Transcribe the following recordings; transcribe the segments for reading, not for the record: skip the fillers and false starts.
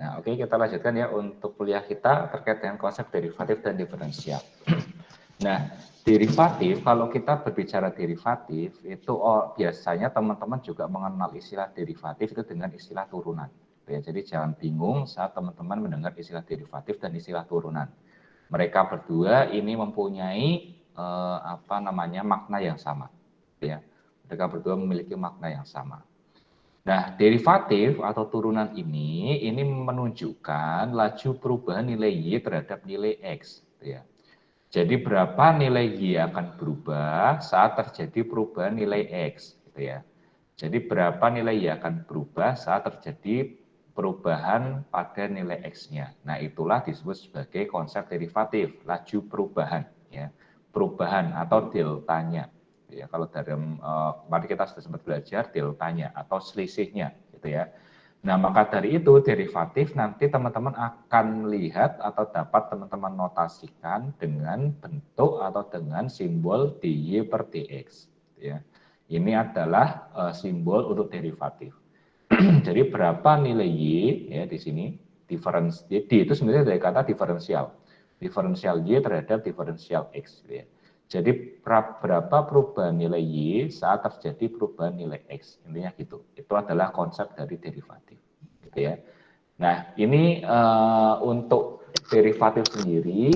Nah, oke, kita lanjutkan ya untuk kuliah kita terkait dengan konsep derivatif dan diferensial. Nah, derivatif, kalau kita berbicara derivatif, itu biasanya teman-teman juga mengenal istilah derivatif itu dengan istilah turunan. Ya, jadi jangan bingung saat teman-teman mendengar istilah derivatif dan istilah turunan. Mereka berdua ini mempunyai makna yang sama. Ya, mereka berdua memiliki makna yang sama. Nah, derivatif atau turunan ini menunjukkan laju perubahan nilai Y terhadap nilai X. Ya. Jadi berapa nilai Y akan berubah saat terjadi perubahan nilai X. Gitu ya. Jadi berapa nilai Y akan berubah saat terjadi perubahan pada nilai X-nya. Nah, itulah disebut sebagai konsep derivatif, laju perubahan. Ya. Perubahan atau deltanya. Ya, kalau dalam mari kita sudah sempat belajar deltanya atau selisihnya, gitu ya. Nah, maka dari itu derivatif nanti teman-teman akan melihat atau dapat teman-teman notasikan dengan bentuk atau dengan simbol dy per dx. Ya. Ini adalah simbol untuk derivatif. Jadi berapa nilai y ya di sini diferensi d itu sebenarnya dari kata diferensial. Diferensial y terhadap diferensial x. Ya. Jadi berapa perubahan nilai Y saat terjadi perubahan nilai X. Intinya gitu. Itu adalah konsep dari derivatif. Gitu ya. Nah, ini untuk derivatif sendiri,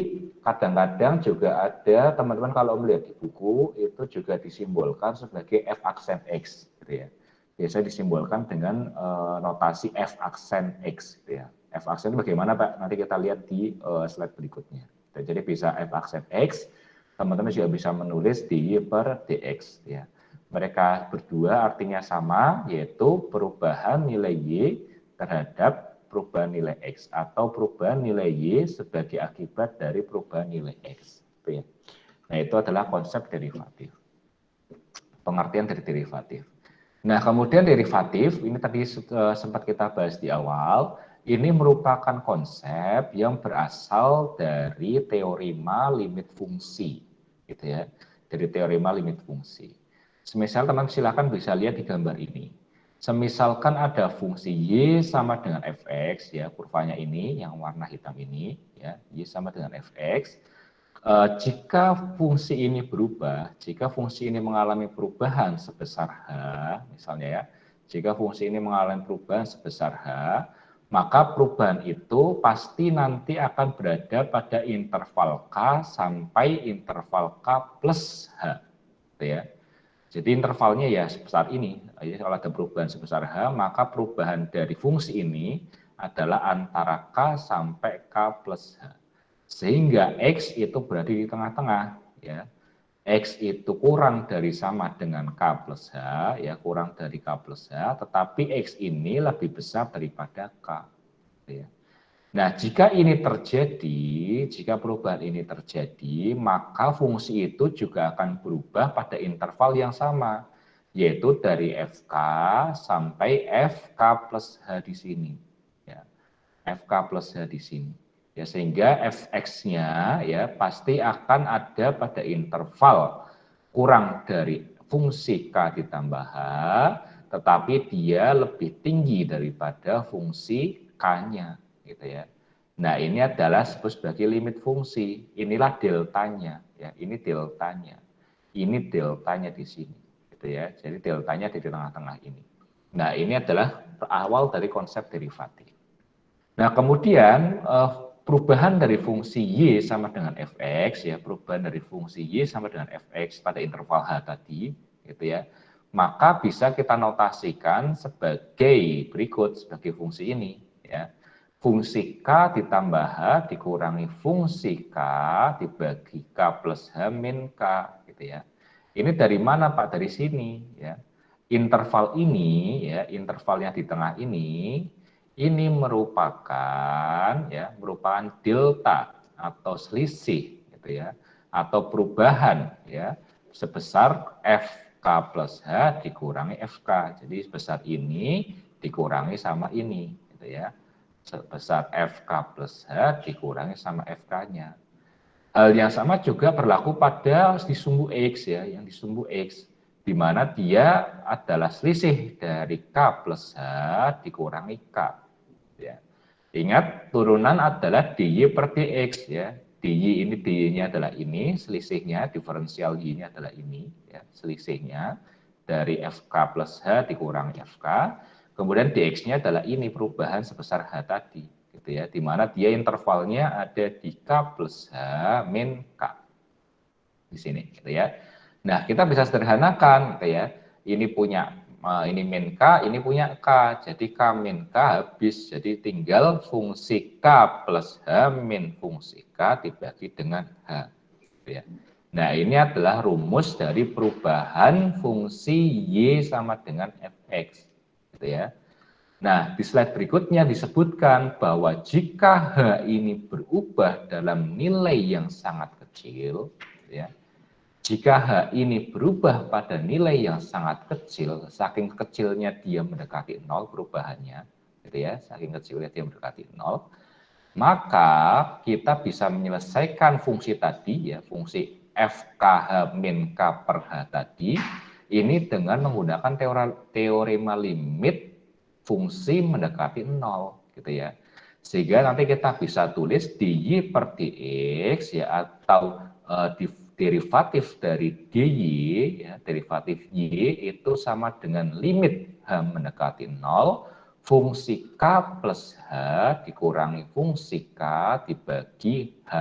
kadang-kadang juga ada teman-teman kalau melihat di buku, itu juga disimbolkan sebagai F aksen X. Gitu ya. Biasanya disimbolkan dengan notasi F aksen X. Gitu ya. F aksen itu bagaimana Pak? Nanti kita lihat di slide berikutnya. Jadi bisa F aksen X, teman-teman juga bisa menulis dy per dx. Ya. Mereka berdua artinya sama, yaitu perubahan nilai y terhadap perubahan nilai x atau perubahan nilai y sebagai akibat dari perubahan nilai x. Ya. Nah, itu adalah konsep derivatif. Pengertian dari derivatif. Nah, kemudian derivatif, ini tadi sempat kita bahas di awal, ini merupakan konsep yang berasal dari teorema limit fungsi, gitu ya, dari teorema limit fungsi. Semisal teman silakan bisa lihat di gambar ini. Semisalkan ada fungsi y sama dengan fx, ya kurvanya ini yang warna hitam ini, ya y sama dengan fx. Jika fungsi ini berubah, jika fungsi ini mengalami perubahan sebesar h, misalnya ya, jika fungsi ini mengalami perubahan sebesar h, maka perubahan itu pasti nanti akan berada pada interval k sampai interval k plus h, gitu ya. Jadi intervalnya ya sebesar ini. Jadi kalau ada perubahan sebesar h, maka perubahan dari fungsi ini adalah antara k sampai k plus h. Sehingga X itu berada di tengah-tengah, ya. X itu kurang dari sama dengan K plus H, ya kurang dari K plus H, tetapi X ini lebih besar daripada K. Ya. Nah, jika ini terjadi, jika perubahan ini terjadi, maka fungsi itu juga akan berubah pada interval yang sama, yaitu dari FK sampai FK plus H di sini. Ya. FK plus H di sini. Ya, sehingga fx-nya ya pasti akan ada pada interval kurang dari fungsi k ditambah h, tetapi dia lebih tinggi daripada fungsi k-nya, gitu ya. Nah, ini adalah disebut sebagai limit fungsi. Inilah deltanya, ya. Ini deltanya. Ini deltanya di sini, gitu ya. Jadi deltanya di tengah-tengah ini. Nah, ini adalah awal dari konsep derivatif. Nah, kemudian perubahan dari fungsi y sama dengan fx, ya perubahan dari fungsi y sama dengan fx pada interval h tadi, gitu ya, maka bisa kita notasikan sebagai berikut, sebagai fungsi ini, ya. Fungsi k ditambah h dikurangi fungsi k dibagi k plus h min k, gitu ya. Ini dari mana Pak? Dari sini, ya. Interval ini, ya, intervalnya di tengah ini merupakan delta atau selisih, gitu ya, atau perubahan, ya, sebesar FK plus H dikurangi FK. Jadi sebesar ini dikurangi sama ini, gitu ya. Sebesar FK plus H dikurangi sama FK-nya. Hal yang sama juga berlaku pada di sumbu X, ya, yang di sumbu X, di mana dia adalah selisih dari K plus H dikurangi K. Ya. Ingat, turunan adalah dy per dx ya. dy ini, dy-nya adalah ini, selisihnya, diferensial y-nya adalah ini, ya, selisihnya dari fk plus h dikurangi fk. Kemudian dx-nya adalah ini, perubahan sebesar h tadi, gitu ya. Di mana dia intervalnya ada di k plus h min k di sini, gitu ya. Nah, kita bisa sederhanakan, gitu ya. Ini punya ini min K, ini punya K. Jadi K min K habis. Jadi tinggal fungsi K plus H min fungsi K dibagi dengan H. Gitu ya. Nah, ini adalah rumus dari perubahan fungsi Y sama dengan Fx. Gitu ya. Nah, di slide berikutnya disebutkan bahwa jika H ini berubah dalam nilai yang sangat kecil, gitu ya, jika H ini berubah pada nilai yang sangat kecil, saking kecilnya dia mendekati 0 perubahannya, gitu ya, saking kecilnya dia mendekati 0, maka kita bisa menyelesaikan fungsi tadi, ya, fungsi FKH min K per H tadi, ini dengan menggunakan teorema limit fungsi mendekati 0, gitu ya. Sehingga nanti kita bisa tulis dy per dx, ya, atau derivatif dari dy, ya, derivatif y itu sama dengan limit h mendekati 0, fungsi k plus h dikurangi fungsi k dibagi h.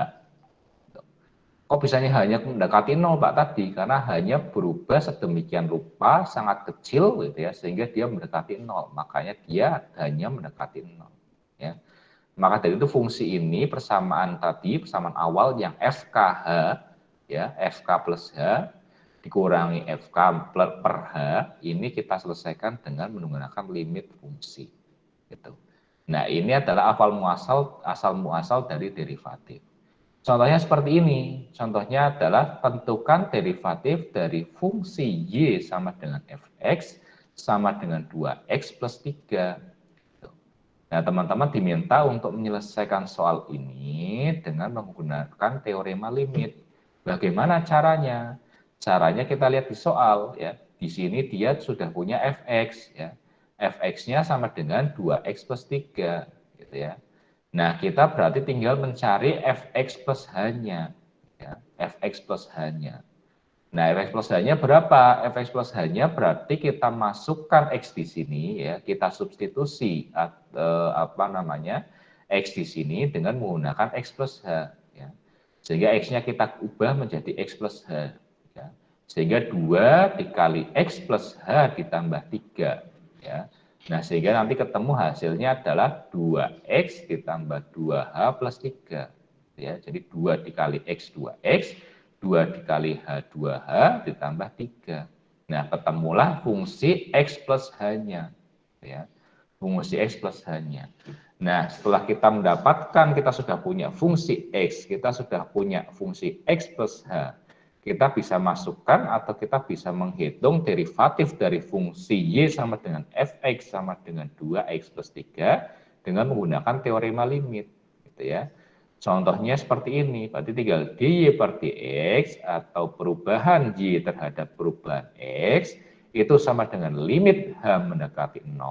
Kok bisanya hanya mendekati 0 Pak tadi? Karena hanya berubah sedemikian rupa, sangat kecil, gitu ya, sehingga dia mendekati 0. Makanya dia hanya mendekati 0. Ya. Maka dari itu fungsi ini persamaan tadi, persamaan awal yang FKH, ya, FK plus H dikurangi FK per H, ini kita selesaikan dengan menggunakan limit fungsi. Gitu. Nah, ini adalah asal muasal dari derivatif. Contohnya seperti ini. Contohnya adalah tentukan derivatif dari fungsi Y sama dengan Fx sama dengan 2x plus 3. Nah, teman-teman diminta untuk menyelesaikan soal ini dengan menggunakan teorema limit. Bagaimana caranya? Caranya kita lihat di soal, ya. Di sini dia sudah punya fx, ya. Fx-nya sama dengan 2x plus 3, gitu ya. Nah, kita berarti tinggal mencari fx plus h-nya, ya. Fx plus h-nya. Nah, fx plus h-nya berapa? Fx plus h-nya berarti kita masukkan x di sini, ya, kita substitusi apa namanya x di sini dengan menggunakan x plus h, ya. Sehingga x-nya kita ubah menjadi x plus h, ya. Sehingga 2 dikali x plus h ditambah 3, ya. Nah, sehingga nanti ketemu hasilnya adalah 2x ditambah 2h plus 3, ya. Jadi 2 dikali x 2x, 2 dikali H 2H ditambah 3. Nah, ketemulah fungsi X plus H-nya. Ya, fungsi X plus H-nya. Nah, setelah kita mendapatkan, kita sudah punya fungsi X, kita sudah punya fungsi X plus H, kita bisa masukkan atau kita bisa menghitung derivatif dari fungsi Y sama dengan Fx sama dengan 2X plus 3 dengan menggunakan teorema limit. Gitu ya. Contohnya seperti ini, berarti tinggal dy per dx atau perubahan y terhadap perubahan x itu sama dengan limit h mendekati 0,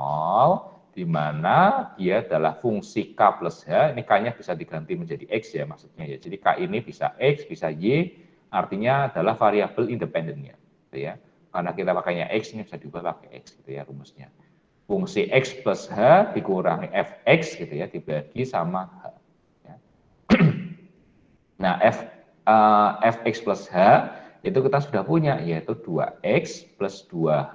di mana dia adalah fungsi k plus h, ini k-nya bisa diganti menjadi x ya maksudnya ya. Jadi k ini bisa x, bisa y, artinya adalah variabel independennya, gitu ya. Karena kita pakainya x, ini bisa diubah pakai x, gitu ya rumusnya. Fungsi x plus h dikurangi fx, gitu ya, dibagi sama h. Nah, fx plus h itu kita sudah punya, yaitu 2x plus 2h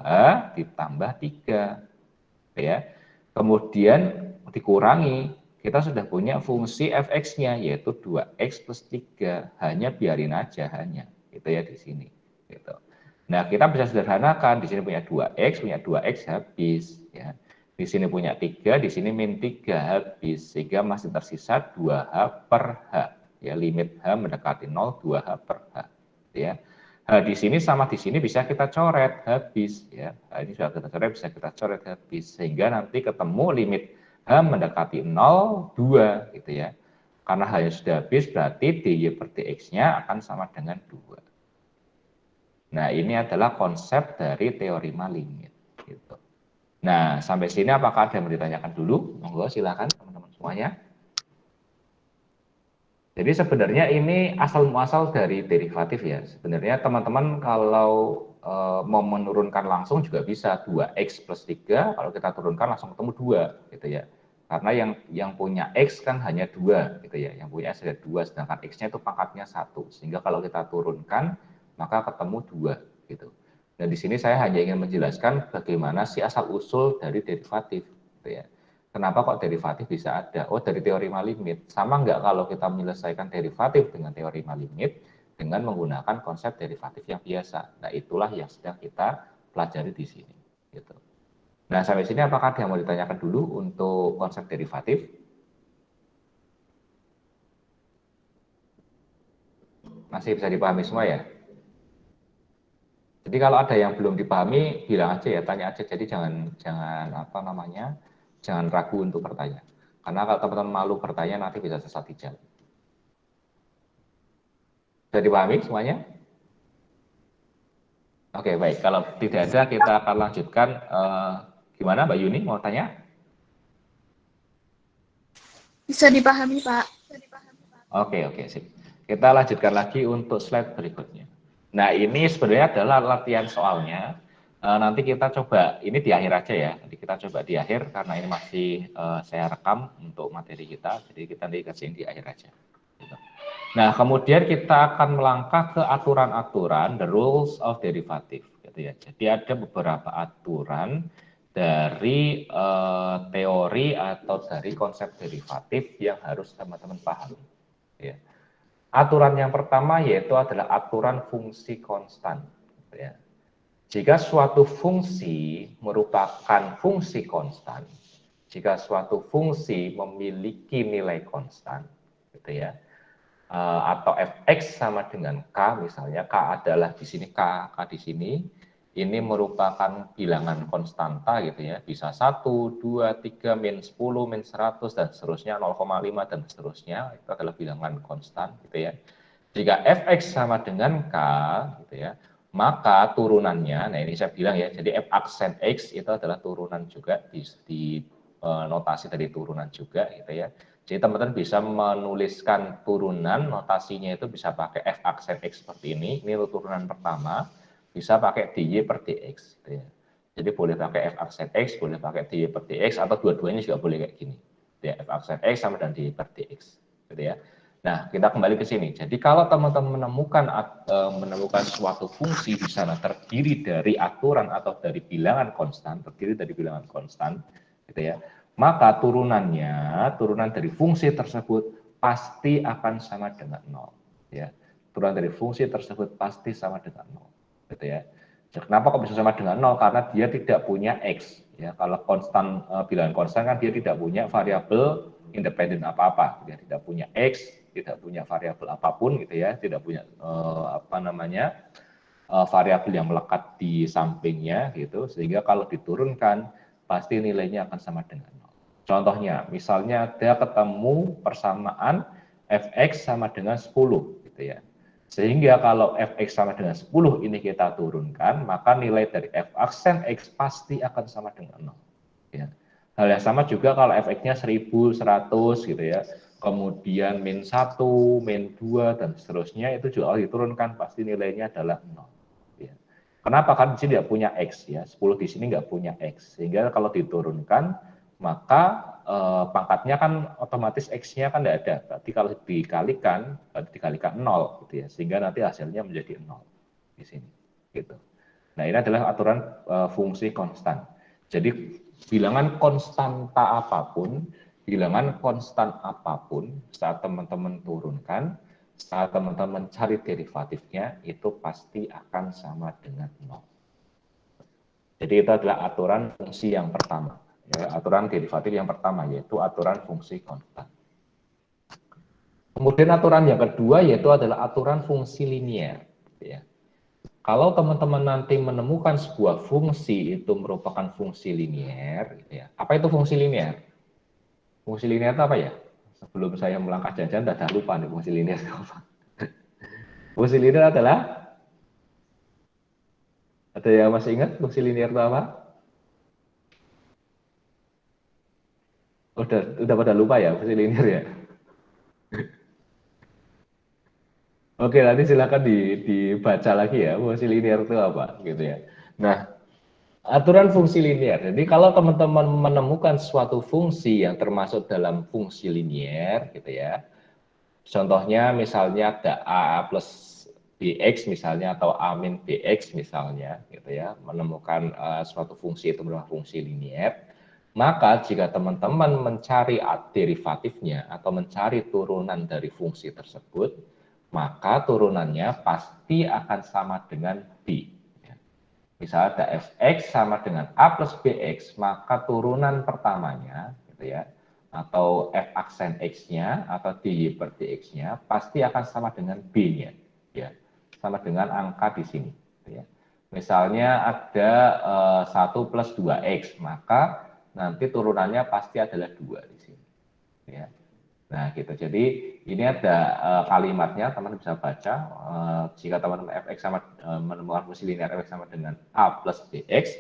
ditambah 3. Ya. Kemudian dikurangi, kita sudah punya fungsi fx-nya, yaitu 2x plus 3. Hanya biarin aja, hanya. Gitu ya di sini. Gitu. Nah, kita bisa sederhanakan, di sini punya 2x habis. Ya. Di sini punya 3, di sini min 3 habis. Sehingga masih tersisa 2h per h. Ya, limit h mendekati 0, 2h per h. Ya. H di sini sama di sini bisa kita coret habis. Ya. H ini sudah kita coret, bisa kita coret habis. Sehingga nanti ketemu limit h mendekati 0, 2. Gitu ya. Karena h sudah habis, berarti dy per dx-nya akan sama dengan 2. Nah, ini adalah konsep dari teorema limit. Gitu. Nah, sampai sini apakah ada yang mau ditanyakan dulu? Monggo silakan teman-teman semua. semuanya? Jadi sebenarnya ini asal muasal dari derivatif ya. Sebenarnya teman-teman kalau mau menurunkan langsung juga bisa 2x plus 3, kalau kita turunkan langsung ketemu 2 gitu ya. Karena yang punya x kan hanya 2 gitu ya. Yang punya x ada 2, sedangkan x-nya itu pangkatnya 1. Sehingga kalau kita turunkan maka ketemu 2 gitu. Dan di sini saya hanya ingin menjelaskan bagaimana sih asal usul dari derivatif gitu ya. Kenapa kok derivatif bisa ada? Oh, dari teorema limit. Sama nggak kalau kita menyelesaikan derivatif dengan teorema limit dengan menggunakan konsep derivatif yang biasa. Nah, itulah yang sedang kita pelajari di sini. Gitu. Nah, sampai sini apakah ada yang mau ditanyakan dulu untuk konsep derivatif? Masih bisa dipahami semua ya? Jadi kalau ada yang belum dipahami, bilang aja ya, tanya aja. Jadi jangan apa namanya, jangan ragu untuk bertanya. Karena kalau teman-teman malu bertanya, nanti bisa sesat di jalan. Sudah dipahami semuanya? Oke, baik. Kalau tidak ada, kita akan lanjutkan. Gimana, Mbak Yuni? Mau tanya? Bisa dipahami, Pak. Oke, sip. Kita lanjutkan lagi untuk slide berikutnya. Nah, ini sebenarnya adalah latihan soalnya. Nanti kita coba, ini di akhir aja ya. Nanti kita coba di akhir, karena ini masih saya rekam untuk materi kita. Jadi kita nanti kerjain di akhir aja. Nah, kemudian kita akan melangkah ke aturan-aturan, the rules of derivative. Gitu ya. Jadi ada beberapa aturan dari teori atau dari konsep derivatif yang harus teman-teman pahami. Ya. Aturan yang pertama yaitu adalah aturan fungsi konstan. Ya. Jika suatu fungsi merupakan fungsi konstan, jika suatu fungsi memiliki nilai konstan, gitu ya, atau fx sama dengan k, misalnya k adalah di sini k di sini, ini merupakan bilangan konstanta gitu ya, bisa 1, 2, 3, min 10, min 100 dan seterusnya, 0,5 dan seterusnya, itu adalah bilangan konstan gitu ya. Jika fx sama dengan k gitu ya, maka turunannya, nah ini saya bilang ya, jadi f aksen x itu adalah turunan juga di notasi dari turunan juga gitu ya. Jadi teman-teman bisa menuliskan turunan, notasinya itu bisa pakai f aksen x seperti ini turunan pertama, bisa pakai dy per dx. Gitu ya. Jadi boleh pakai f aksen x, boleh pakai dy per dx, atau dua-duanya juga boleh kayak gini. Ya, f aksen x sama dengan dy per dx. Gitu ya. Nah, kita kembali ke sini. Jadi kalau teman-teman menemukan suatu fungsi di sana terdiri dari aturan atau dari bilangan konstan, gitu ya, maka turunan dari fungsi tersebut pasti akan sama dengan 0. Ya. Turunan dari fungsi tersebut pasti sama dengan 0. Gitu ya. Kenapa kok bisa sama dengan 0? Karena dia tidak punya X. Ya. Kalau konstan, bilangan konstan kan dia tidak punya variabel independen apa-apa. Dia tidak punya X, tidak punya variabel apapun gitu ya, tidak punya variabel yang melekat di sampingnya gitu, sehingga kalau diturunkan pasti nilainya akan sama dengan 0. Contohnya, misalnya ada ketemu persamaan fx sama dengan 10 gitu ya. Sehingga kalau fx sama dengan 10 ini kita turunkan, maka nilai dari f aksen x pasti akan sama dengan 0. Ya. Hal yang sama juga kalau fx-nya 1000, 100 gitu ya. Kemudian min 1, min 2 dan seterusnya itu juga diturunkan pasti nilainya adalah 0. Ya. Kenapa? Kan di sini tidak punya X ya, 10 di sini nggak punya X, sehingga kalau diturunkan maka pangkatnya kan otomatis X-nya kan tidak ada, berarti kalau dikalikan 0 gitu ya, sehingga nanti hasilnya menjadi 0 di sini. Gitu. Nah ini adalah aturan fungsi konstan. Jadi bilangan konstanta apapun, bilangan konstan apapun saat teman-teman turunkan, saat teman-teman cari derivatifnya, itu pasti akan sama dengan 0. Jadi itu adalah aturan fungsi yang pertama. Ya, aturan derivatif yang pertama, yaitu aturan fungsi konstan. Kemudian aturan yang kedua, yaitu adalah aturan fungsi linier. Ya. Kalau teman-teman nanti menemukan sebuah fungsi itu merupakan fungsi linier, gitu ya. Apa itu fungsi linier? Fungsi linier itu apa ya? Sebelum saya melangkah jajan, dah lupa nih fungsi linier itu apa. Fungsi linier adalah, ada yang masih ingat fungsi linier itu apa? Udah pada lupa ya fungsi linear ya. Oke, nanti silakan dibaca lagi ya fungsi linear itu apa gitu ya. Nah, aturan fungsi linear. Jadi kalau teman-teman menemukan suatu fungsi yang termasuk dalam fungsi linear gitu ya. Contohnya misalnya ada a plus bx misalnya atau a min bx misalnya gitu ya. Menemukan suatu fungsi itu merupakan fungsi linear. Maka jika teman-teman mencari derivatifnya atau mencari turunan dari fungsi tersebut, maka turunannya pasti akan sama dengan B. Misalnya ada fx sama dengan a plus bx, maka turunan pertamanya, gitu ya, atau f aksen x-nya atau dy per dx-nya pasti akan sama dengan b-nya, ya, sama dengan angka di sini. Gitu ya. Misalnya ada 1 plus 2x, maka nanti turunannya pasti adalah 2 di sini. Ya. Nah, gitu. Jadi ini ada kalimatnya, teman bisa baca. Jika teman-teman fx sama menemukan fungsi linear fx sama dengan a plus bx,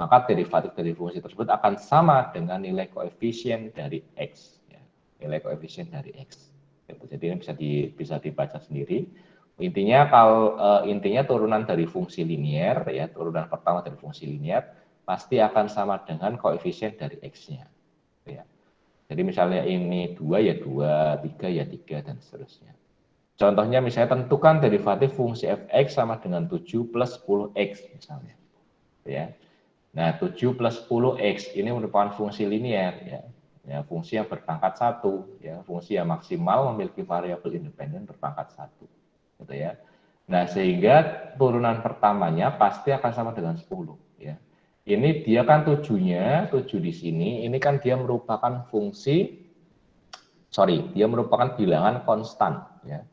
maka derivatif dari fungsi tersebut akan sama dengan nilai koefisien dari x. Ya. Nilai koefisien dari x. Gitu. Jadi ini bisa dibaca sendiri. Intinya turunan dari fungsi linear, ya turunan pertama dari fungsi linear pasti akan sama dengan koefisien dari x-nya. Ya. Jadi misalnya ini 2 ya 2, 3 ya 3, dan seterusnya. Contohnya misalnya tentukan derivatif fungsi fx sama dengan 7 plus 10x misalnya. Ya. Nah 7 plus 10x ini merupakan fungsi linear. Ya, fungsi yang berpangkat 1. Ya, fungsi yang maksimal memiliki variabel independen berpangkat 1. Gitu ya. Nah sehingga turunan pertamanya pasti akan sama dengan 10. Ya. Ini dia kan 7-nya, 7 di sini, ini kan dia merupakan dia merupakan bilangan konstan, ya,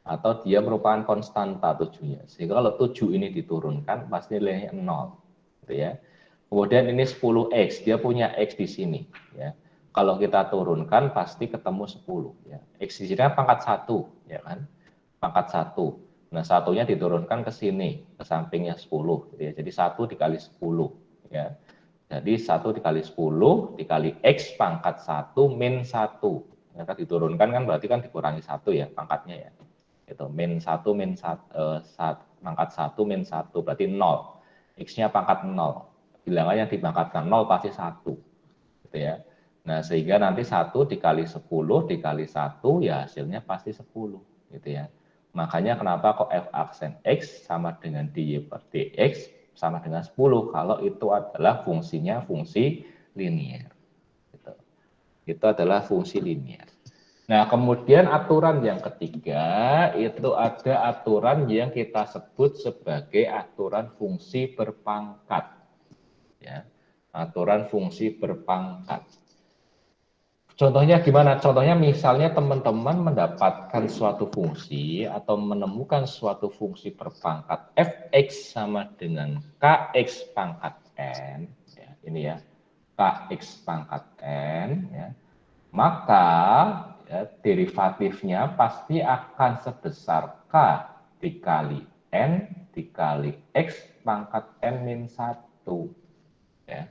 atau dia merupakan konstanta 7-nya. Sehingga kalau 7 ini diturunkan, pasti nilainya 0. Gitu ya. Kemudian ini 10x, dia punya x di sini. Ya. Kalau kita turunkan, pasti ketemu 10. Ya. X di sini kan pangkat 1, ya kan? Pangkat 1. Nah, satunya diturunkan ke sini, ke sampingnya 10. Gitu ya. Jadi 1 dikali 10. Ya. Jadi 1 dikali 10 dikali X pangkat 1 min 1. Ya, kan diturunkan kan berarti kan dikurangi 1 ya pangkatnya ya. Itu min 1 min 1, pangkat 1 min 1 berarti 0. X-nya pangkat 0. Bilangannya dipangkatkan 0 pasti 1. Gitu ya. Nah, sehingga nanti 1 dikali 10 dikali 1 ya hasilnya pasti 10. Gitu ya. Makanya kenapa kok f aksen x sama dengan dy per dx sama dengan 10 kalau itu adalah fungsinya fungsi linear. Gitu. Itu adalah fungsi linear. Nah, kemudian aturan yang ketiga itu ada aturan yang kita sebut sebagai aturan fungsi berpangkat. Ya, aturan fungsi berpangkat. Contohnya gimana? Contohnya misalnya teman-teman mendapatkan suatu fungsi atau menemukan suatu fungsi berpangkat fx sama dengan kx pangkat n, ya, ini ya, kx pangkat n, ya, maka ya, derivatifnya pasti akan sebesar k dikali n dikali x pangkat n min 1. Ya.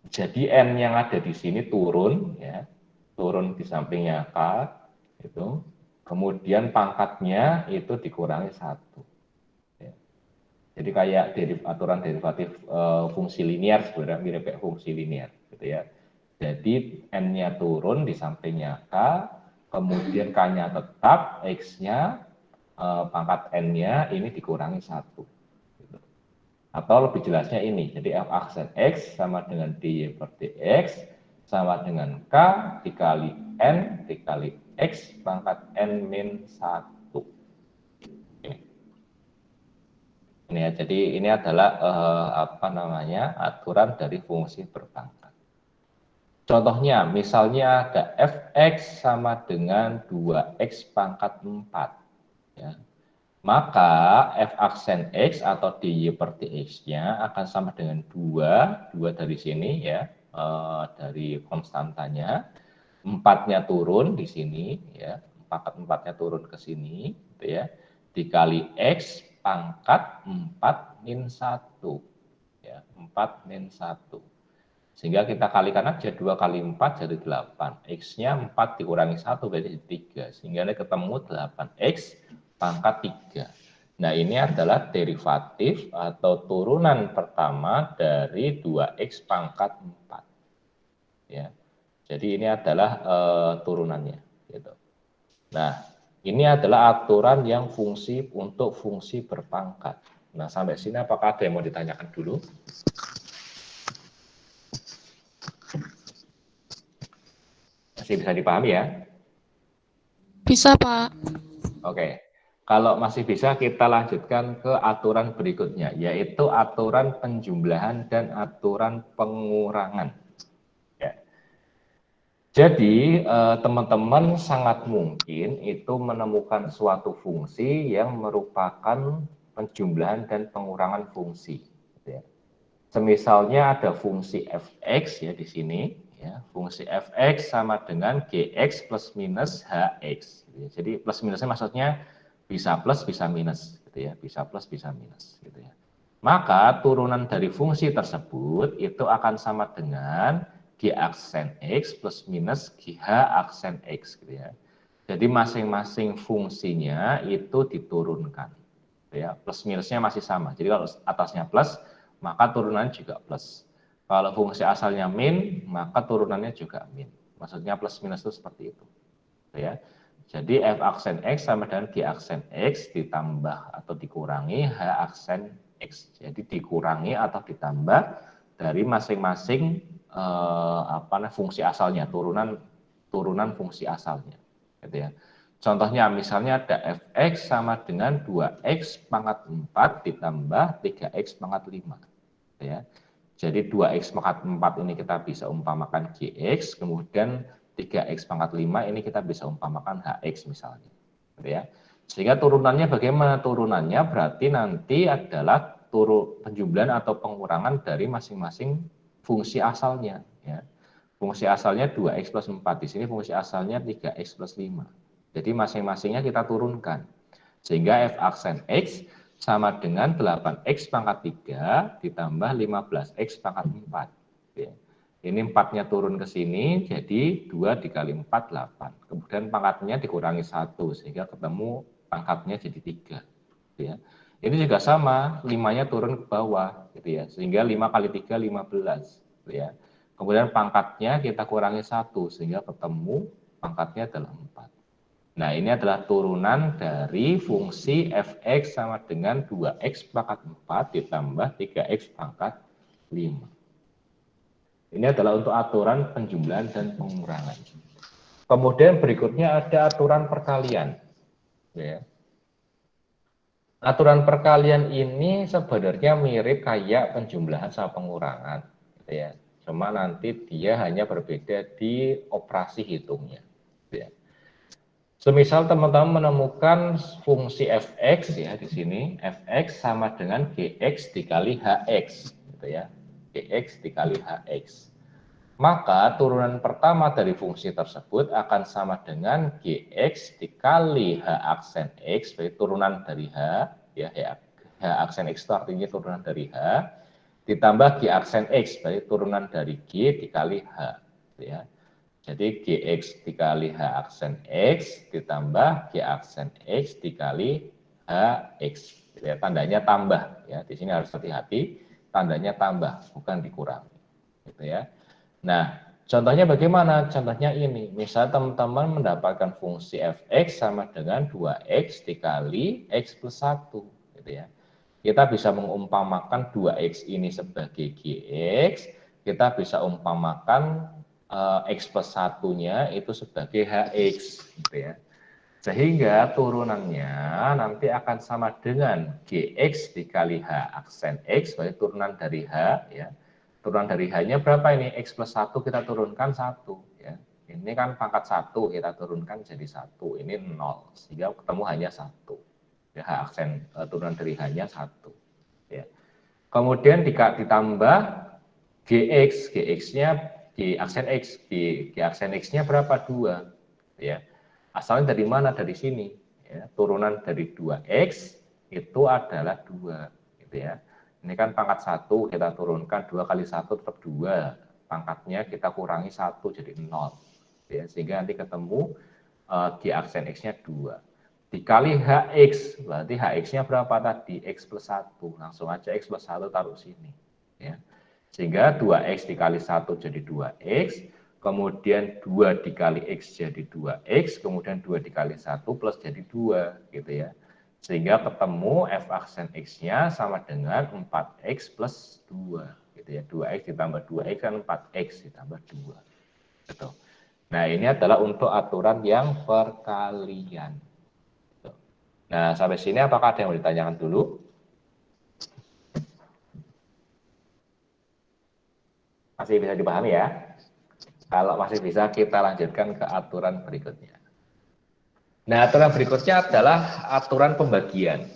Jadi N yang ada di sini turun, ya, turun di sampingnya K, itu. Kemudian pangkatnya itu dikurangi 1. Ya. Jadi kayak aturan derivatif fungsi linear sebenarnya mirip kayak fungsi linear, gitu ya. Jadi N-nya turun di sampingnya K, kemudian K-nya tetap, X-nya, pangkat N-nya ini dikurangi 1. Atau lebih jelasnya ini, jadi f aksen x sama dengan dy per dx sama dengan k dikali n dikali x pangkat n min 1. Ini ya, jadi ini adalah aturan dari fungsi berpangkat. Contohnya, misalnya ada fx sama dengan 2x pangkat 4. Ya. Maka f aksen x atau dy per dx-nya akan sama dengan 2 dari sini ya, dari konstantanya, 4-nya turun di sini ya, pangkat 4-nya turun ke sini gitu ya, dikali x pangkat 4 min 1 ya, 4 min 1. Sehingga kita kalikan aja 2 kali 4 jadi 8. X-nya 4 dikurangi 1 berarti 3. Sehingga ini ketemu 8X pangkat 3. Nah, ini adalah derivatif atau turunan pertama dari 2X pangkat 4. Ya. Jadi ini adalah turunannya. Gitu. Nah, ini adalah aturan yang untuk fungsi berpangkat. Nah, sampai sini apakah ada yang mau ditanyakan dulu? Masih bisa dipahami ya? Bisa, Pak. Oke. Kalau masih bisa, kita lanjutkan ke aturan berikutnya, yaitu aturan penjumlahan dan aturan pengurangan. Ya. Jadi, teman-teman sangat mungkin itu menemukan suatu fungsi yang merupakan penjumlahan dan pengurangan fungsi. Ya. Semisalnya ada fungsi fx ya di sini, ya, fungsi fx sama dengan gx plus minus hx. Jadi plus minusnya maksudnya bisa plus bisa minus, gitu ya, bisa plus bisa minus, gitu ya. Maka turunan dari fungsi tersebut itu akan sama dengan g aksen x plus minus gh aksen x, gitu ya. Jadi masing-masing fungsinya itu diturunkan, gitu ya. Plus minusnya masih sama. Jadi kalau atasnya plus, maka turunannya juga plus. Kalau fungsi asalnya min, maka turunannya juga min. Maksudnya plus minus itu seperti itu, gitu ya. Jadi f aksen x sama dengan g aksen x ditambah atau dikurangi h aksen x. Jadi dikurangi atau ditambah dari masing-masing fungsi asalnya, turunan fungsi asalnya, gitu ya. Contohnya misalnya ada fx sama dengan 2x pangkat 4 ditambah 3x pangkat 5. Gitu ya. Jadi 2x pangkat 4 ini kita bisa umpamakan gx, kemudian 3x pangkat 5 ini kita bisa umpamakan hx misalnya. Gitu ya. Sehingga turunannya bagaimana? Turunannya berarti nanti adalah penjumlahan atau pengurangan dari masing-masing fungsi asalnya. Ya. Fungsi asalnya 2x plus 4, di sini fungsi asalnya 3x plus 5. Jadi masing-masingnya kita turunkan. Sehingga f aksen x sama dengan 8x pangkat 3 ditambah 15x pangkat 4. Ya. Ini 4-nya turun ke sini, jadi 2 dikali 4, 8. Kemudian pangkatnya dikurangi 1, sehingga ketemu pangkatnya jadi 3. Ya. Ini juga sama, 5-nya turun ke bawah, gitu ya. Sehingga 5 kali 3, 15. Gitu ya. Kemudian pangkatnya kita kurangi 1, sehingga ketemu pangkatnya adalah 4. Nah, ini adalah turunan dari fungsi fx sama dengan 2x pangkat 4 ditambah 3x pangkat 5. Ini adalah untuk aturan penjumlahan dan pengurangan. Kemudian berikutnya ada aturan perkalian. Ya. Aturan perkalian ini sebenarnya mirip kayak penjumlahan sama pengurangan. Gitu ya. Cuma nanti dia hanya berbeda di operasi hitungnya. Gitu ya. Semisal teman-teman menemukan fungsi fx ya di sini, fx sama dengan gx dikali hx, gitu ya, gx dikali hx. Maka turunan pertama dari fungsi tersebut akan sama dengan gx dikali h aksen x, berarti turunan dari h, ya h aksen x itu artinya turunan dari h, ditambah g aksen x, berarti turunan dari g dikali h, gitu ya. Jadi gx dikali h aksen x ditambah g aksen x dikali hx. Ya, tandanya tambah. Ya, di sini harus hati-hati. Tandanya tambah, bukan dikurangi. Gitu ya. Nah, contohnya bagaimana? Contohnya ini. Misal teman-teman mendapatkan fungsi fx sama dengan 2x dikali x plus 1. Gitu ya. Kita bisa mengumpamakan 2x ini sebagai gx. Kita bisa umpamakan x plus 1-nya itu sebagai hx, gitu ya. Sehingga turunannya nanti akan sama dengan gx dikali h aksen x, berarti turunan dari h, ya. Turunan dari h-nya berapa ini? X plus 1 kita turunkan 1, ya. Ini kan pangkat 1, kita turunkan jadi 1, ini 0, sehingga ketemu hanya 1. Ya, h aksen turunan dari h-nya 1. Ya. Kemudian ditambah gx-nya di aksen x, di aksen x-nya berapa? 2. Ya. Asalnya dari mana? Dari sini. Ya. Turunan dari 2x itu adalah 2. Gitu ya. Ini kan pangkat 1, kita turunkan 2 kali 1 tetap 2. pangkatnya kita kurangi 1 jadi 0. Ya, sehingga nanti ketemu G aksen X-nya 2. Dikali HX, berarti HX-nya berapa tadi? X plus 1. Langsung aja X plus 1 taruh sini. Ya. Sehingga 2X dikali 1 jadi 2X, kemudian 2 dikali X jadi 2X, kemudian 2 dikali 1 plus jadi 2, gitu ya. Sehingga ketemu F aksen X-nya sama dengan 4X plus 2. Gitu ya. 2X ditambah 2X kan 4X ditambah 2. Gitu. Nah, ini adalah untuk aturan yang perkalian. Nah, sampai sini apakah ada yang mau ditanyakan dulu? Masih bisa dipahami ya? Kalau masih bisa, kita lanjutkan ke aturan berikutnya. Nah, aturan berikutnya adalah aturan pembagian.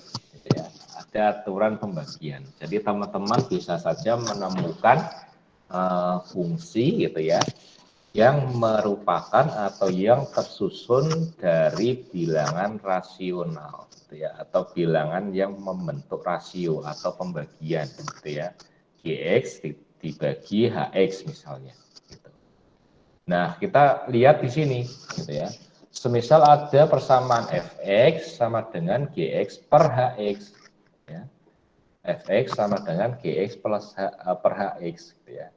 Ya, ada aturan pembagian. Jadi, teman-teman bisa saja menemukan fungsi gitu ya, yang merupakan atau yang tersusun dari bilangan rasional gitu ya, atau bilangan yang membentuk rasio atau pembagian gitu ya, Gx dibagi Hx misalnya gitu. Nah, kita lihat di sini gitu ya, semisal ada persamaan Fx sama dengan Gx per Hx ya, Fx sama dengan Gx plus per Hx gitu ya.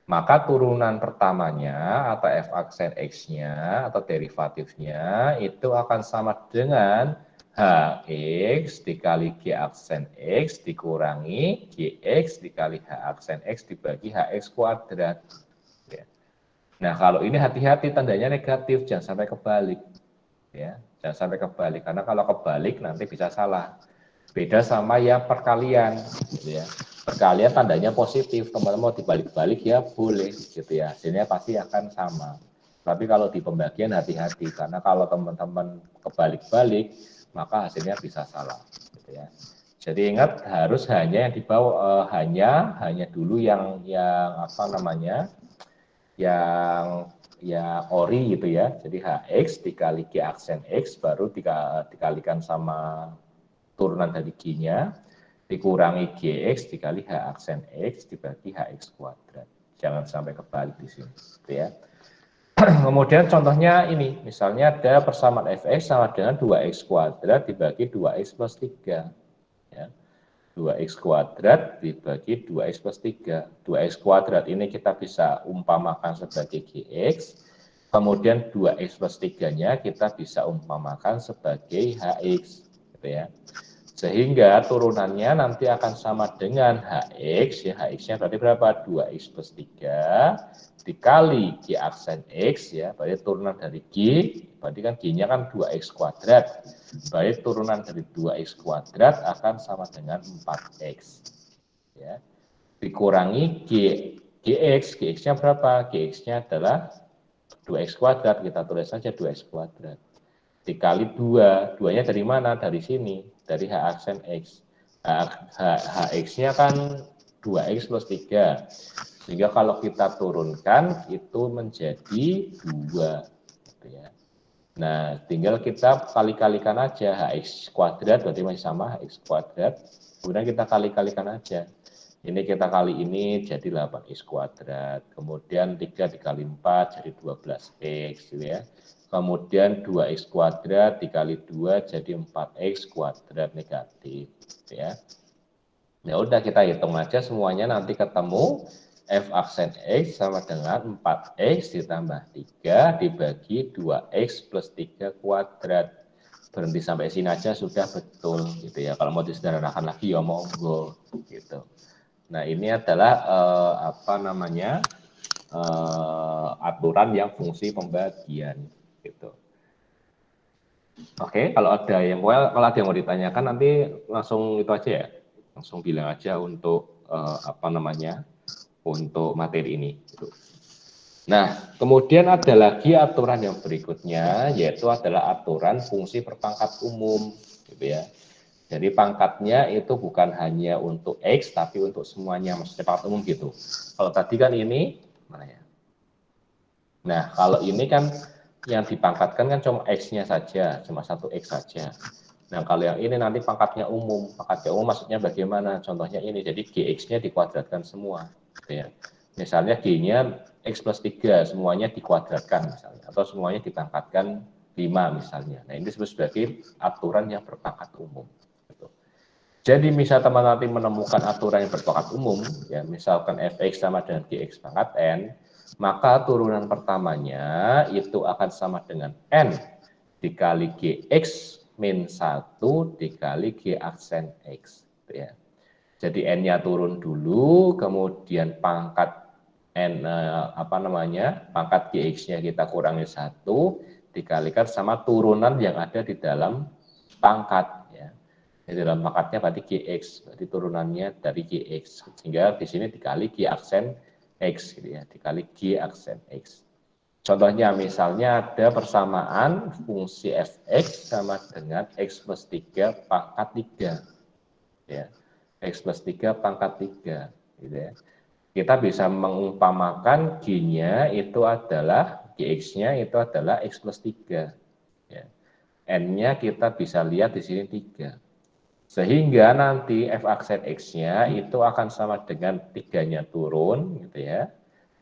Maka turunan pertamanya atau f aksen x-nya atau derivatifnya itu akan sama dengan hx dikali g aksen x dikurangi gx dikali h aksen x dibagi hx kuadrat. Ya. Nah, kalau ini hati-hati tandanya negatif, jangan sampai kebalik. Ya, jangan sampai kebalik karena kalau kebalik nanti bisa salah. Beda sama yang perkalian, gitu ya. Perkalian tandanya positif, teman-teman mau dibalik-balik ya boleh, gitu ya. Hasilnya pasti akan sama. Tapi kalau di pembagian hati-hati, karena kalau teman-teman kebalik-balik, maka hasilnya bisa salah, gitu ya. Jadi ingat harus hanya yang dibawa hanya dulu yang apa namanya, yang ori gitu ya. Jadi hx dikali g aksen x baru dikalikan sama turunan dari G-nya, dikurangi Gx dikali H aksen X dibagi Hx kuadrat. Jangan sampai kebalik di sini. Gitu ya. Kemudian contohnya ini, misalnya ada persamaan Fx sama dengan 2x kuadrat dibagi 2x plus 3. Ya. 2x kuadrat dibagi 2x plus 3. 2x kuadrat ini kita bisa umpamakan sebagai Gx, kemudian 2x plus 3-nya kita bisa umpamakan sebagai Hx. Gitu ya. Sehingga turunannya nanti akan sama dengan Hx, ya Hx-nya berarti berapa? 2x plus 3 dikali G aksen X, ya berarti turunan dari G, berarti kan G-nya kan 2x kuadrat, berarti turunan dari 2x kuadrat akan sama dengan 4x. Ya. Dikurangi Gx-nya berapa? Gx-nya adalah 2x kuadrat, kita tulis saja 2x kuadrat. Dikali 2, 2-nya dari mana? Dari sini, dari H aksen X. Hx-nya kan 2x plus 3. Sehingga kalau kita turunkan, itu menjadi 2. Gitu ya. Nah, tinggal kita kali-kalikan aja. Hx kuadrat berarti masih sama, Hx kuadrat. Kemudian kita kali-kalikan aja. Ini kita kali ini jadi 8x kuadrat. Kemudian 3 dikali 4 jadi 12x. Gitu ya. Kemudian 2x kuadrat dikali 2 jadi 4x kuadrat negatif. Ya. Ya udah kita hitung aja semuanya nanti ketemu f aksen x sama dengan 4x ditambah 3 dibagi 2x plus 3 kuadrat. Berhenti sampai sini aja sudah betul gitu ya. Kalau mau disederhanakan lagi ya monggo gitu. Nah, ini adalah apa namanya? Aturan yang fungsi pembagian gitu. Oke, kalau ada yang mau ditanyakan nanti langsung itu aja ya, langsung bilang aja untuk apa namanya, untuk materi ini. Gitu. Nah, kemudian ada lagi aturan yang berikutnya, yaitu adalah aturan fungsi berpangkat umum, gitu ya. Jadi pangkatnya itu bukan hanya untuk X, tapi untuk semuanya, maksudnya pangkat umum gitu. Kalau tadi kan ini, mana ya? Nah, kalau ini kan yang dipangkatkan kan cuma X-nya saja, cuma 1X saja. Nah, kalau yang ini nanti pangkatnya umum. Pangkatnya umum maksudnya bagaimana? Contohnya ini, jadi GX-nya dikuadratkan semua. Gitu ya. Misalnya G-nya X plus 3, semuanya dikuadratkan misalnya, atau semuanya dipangkatkan 5 misalnya. Nah, ini disebut sebagai aturan yang berpangkat umum. Gitu. Jadi misal teman nanti menemukan aturan yang berpangkat umum, ya misalkan fx sama dengan gx pangkat n, maka turunan pertamanya itu akan sama dengan n dikali gx min 1 dikali g aksen x. Ya. Jadi n-nya turun dulu, kemudian pangkat pangkat gx-nya kita kurangi 1 dikalikan sama turunan yang ada di dalam pangkat, ya. Di dalam pangkatnya berarti gx, berarti turunannya dari gx, sehingga di sini dikali g aksen x, gitu ya, dikali g aksen x. Contohnya misalnya ada persamaan fungsi fx sama dengan x plus 3 pangkat 3, ya. X plus 3 pangkat 3, gitu ya. Kita bisa mengumpamakan G-nya itu adalah, Gx-nya itu adalah X plus 3. Ya. N-nya kita bisa lihat di sini 3. Sehingga nanti F aksen X-nya itu akan sama dengan 3-nya turun, gitu ya.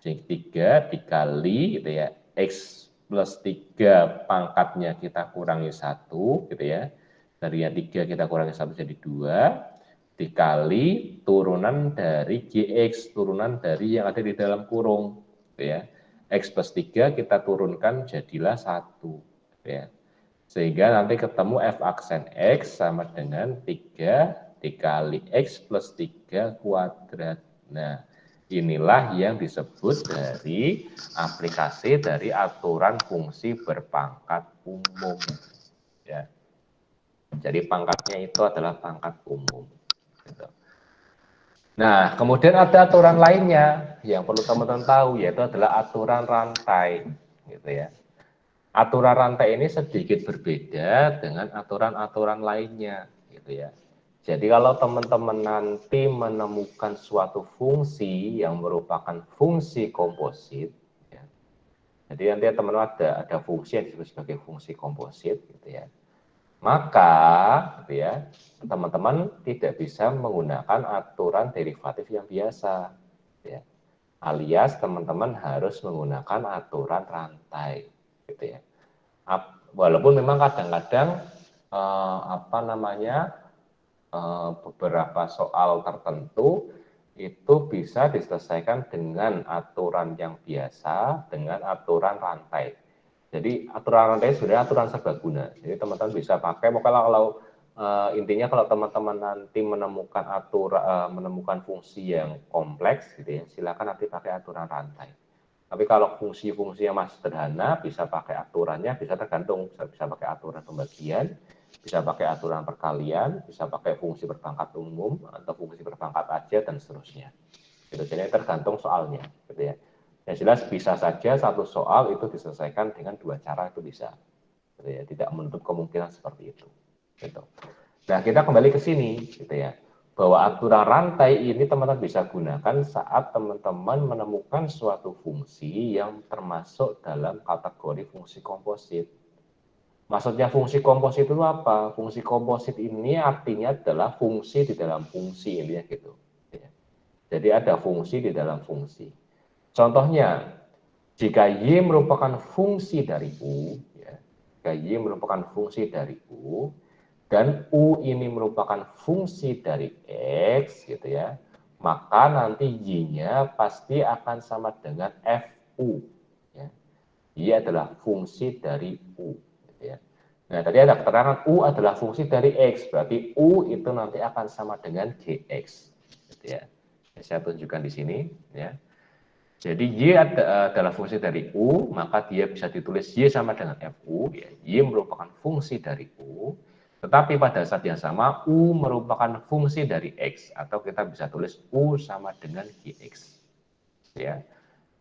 Jadi 3 dikali, gitu ya, X plus 3 pangkatnya kita kurangi 1, gitu ya. Dari yang 3 kita kurangi 1 jadi 2. Dikali turunan dari gx, turunan dari yang ada di dalam kurung, gitu ya. X plus 3 kita turunkan jadilah 1, gitu ya. Sehingga nanti ketemu f aksen x sama dengan 3 dikali x plus 3 kuadrat. Nah, inilah yang disebut dari aplikasi dari aturan fungsi berpangkat umum, ya. Jadi pangkatnya itu adalah pangkat umum. Gitu. Nah, kemudian ada aturan lainnya yang perlu teman-teman tahu, yaitu adalah aturan rantai, gitu ya. Aturan rantai ini sedikit berbeda dengan aturan-aturan lainnya, gitu ya. Jadi kalau teman-teman nanti menemukan suatu fungsi yang merupakan fungsi komposit, ya, jadi nanti teman-teman ada fungsi yang disebut sebagai fungsi komposit, gitu ya. Maka, gitu ya, teman-teman tidak bisa menggunakan aturan derivatif yang biasa, ya. Alias teman-teman harus menggunakan aturan rantai, gitu ya. Walaupun memang kadang-kadang beberapa soal tertentu itu bisa diselesaikan dengan aturan yang biasa, dengan aturan rantai. Jadi aturan rantai sebenarnya aturan serbaguna. Jadi teman-teman bisa pakai. Kalau intinya kalau teman-teman nanti menemukan fungsi yang kompleks, gitu ya, silakan nanti pakai aturan rantai. Tapi kalau fungsi-fungsi yang masih sederhana, bisa pakai aturannya, bisa tergantung, bisa pakai aturan pembagian, bisa pakai aturan perkalian, bisa pakai fungsi berpangkat umum atau fungsi berpangkat aja dan seterusnya. Gitu. Jadi tergantung soalnya, gitu ya. Yang jelas bisa saja satu soal itu diselesaikan dengan dua cara, itu bisa, gitu ya. Tidak menutup kemungkinan seperti itu. Gitu. Nah, kita kembali ke sini, gitu ya. Bahwa aturan rantai ini teman-teman bisa gunakan saat teman-teman menemukan suatu fungsi yang termasuk dalam kategori fungsi komposit. Maksudnya fungsi komposit itu apa? Fungsi komposit ini artinya adalah fungsi di dalam fungsi, intinya gitu. Jadi ada fungsi di dalam fungsi. Contohnya, jika Y merupakan fungsi dari U, ya, jika Y merupakan fungsi dari U, dan U ini merupakan fungsi dari X, gitu ya, maka nanti Y-nya pasti akan sama dengan FU. Ya. Y adalah fungsi dari U. Gitu ya. Nah, tadi ada keterangan U adalah fungsi dari X, berarti U itu nanti akan sama dengan GX. Gitu ya. Saya tunjukkan di sini. Ya. Jadi Y adalah fungsi dari U, maka dia bisa ditulis Y sama dengan FU. Ya. Y merupakan fungsi dari U, tetapi pada saat yang sama U merupakan fungsi dari X, atau kita bisa tulis U sama dengan GX. Ya.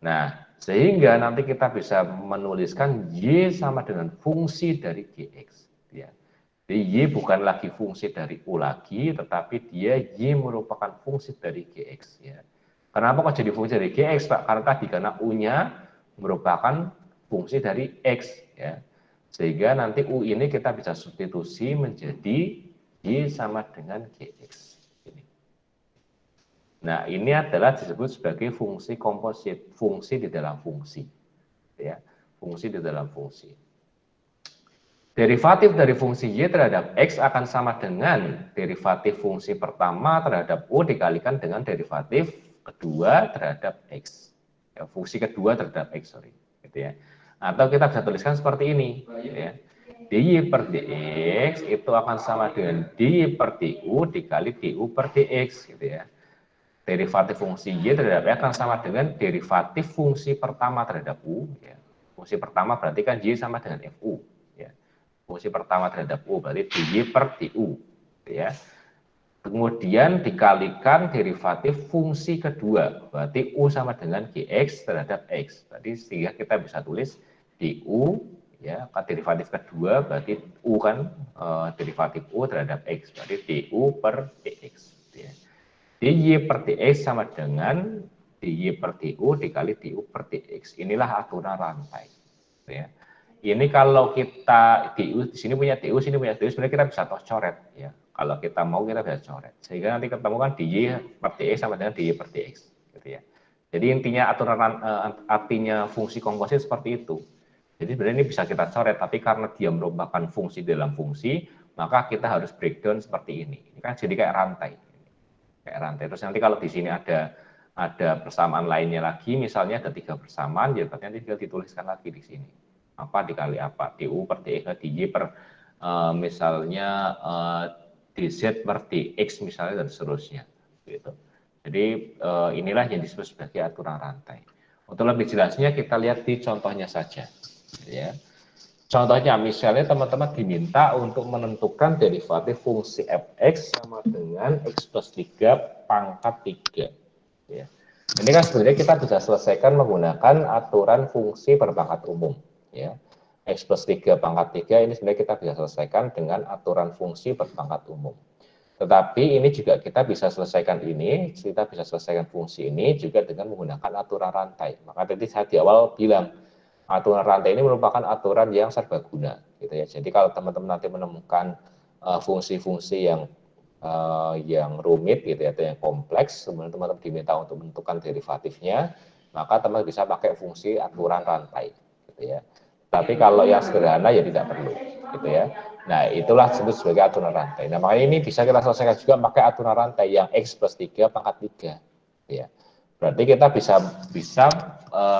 Nah, sehingga nanti kita bisa menuliskan Y sama dengan fungsi dari GX. Ya. Jadi Y bukan lagi fungsi dari U lagi, tetapi dia Y merupakan fungsi dari GX. Ya. Kenapa kok jadi fungsi dari GX, Pak? Karena tadi karena U-nya merupakan fungsi dari X. Ya. Sehingga nanti U ini kita bisa substitusi menjadi Y sama dengan GX. Nah, ini adalah disebut sebagai fungsi komposit, fungsi di dalam fungsi. Ya, fungsi di dalam fungsi. Derivatif dari fungsi Y terhadap X akan sama dengan derivatif fungsi pertama terhadap U dikalikan dengan derivatif kedua terhadap X. Ya, fungsi kedua terhadap X, sorry. Gitu ya. Atau kita bisa tuliskan seperti ini. Gitu ya. dy per dx itu akan sama dengan dy per du dikali du per dx. Gitu ya. Derivatif fungsi Y terhadap X akan sama dengan derivatif fungsi pertama terhadap U. Ya. Fungsi pertama berarti kan Y sama dengan FU. Ya. Fungsi pertama terhadap U berarti dy per du. Ya. Kemudian dikalikan derivatif fungsi kedua, berarti U sama dengan Gx terhadap X. Berarti sehingga kita bisa tulis du, ya, derivatif kedua berarti U kan derivatif U terhadap X, berarti du per dx. Ya. dy per dx sama dengan dy per du dikali du per dx. Inilah aturan rantai. Ya. Ini kalau kita du di sini punya du, sini punya du, sebenarnya kita bisa coret ya. Kalau kita mau kita bisa coret. Sehingga nanti ketemu kan dy per dx sama dengan dy per dx gitu ya. Jadi intinya aturan artinya fungsi komposit seperti itu. Jadi sebenarnya ini bisa kita coret, tapi karena dia merupakan fungsi dalam fungsi, maka kita harus breakdown seperti ini. Ini kan jadi kayak rantai. Kayak rantai. Terus nanti kalau di sini ada persamaan lainnya lagi, misalnya ada 3 persamaan, ya berarti nanti tinggal dituliskan lagi di sini. Apa dikali apa, du per dx, dy per misalnya dz per dx misalnya dan seterusnya. Gitu. Jadi inilah yang disebut sebagai aturan rantai. Untuk lebih jelasnya kita lihat di contohnya saja. Ya. Contohnya misalnya teman-teman diminta untuk menentukan derivatif fungsi fx sama dengan x plus 3 pangkat 3. Ya. Ini kan sebenarnya kita bisa selesaikan menggunakan aturan fungsi berpangkat umum. Ya. X plus 3 pangkat 3 ini sebenarnya kita bisa selesaikan dengan aturan fungsi berpangkat umum. Tetapi ini juga kita bisa selesaikan ini, kita bisa selesaikan fungsi ini juga dengan menggunakan aturan rantai. Maka tadi saya di awal bilang, aturan rantai ini merupakan aturan yang serbaguna. Gitu ya. Jadi kalau teman-teman nanti menemukan fungsi-fungsi yang rumit gitu ya, atau yang kompleks, kemudian teman-teman diminta untuk menentukan derivatifnya, maka teman bisa pakai fungsi aturan rantai. Gitu ya. Tapi kalau yang sederhana ya tidak perlu. Gitu ya. Nah, itulah disebut sebagai aturan rantai. Nah, makanya ini bisa kita selesaikan juga pakai aturan rantai yang X plus 3 pangkat 3. Ya. Berarti kita bisa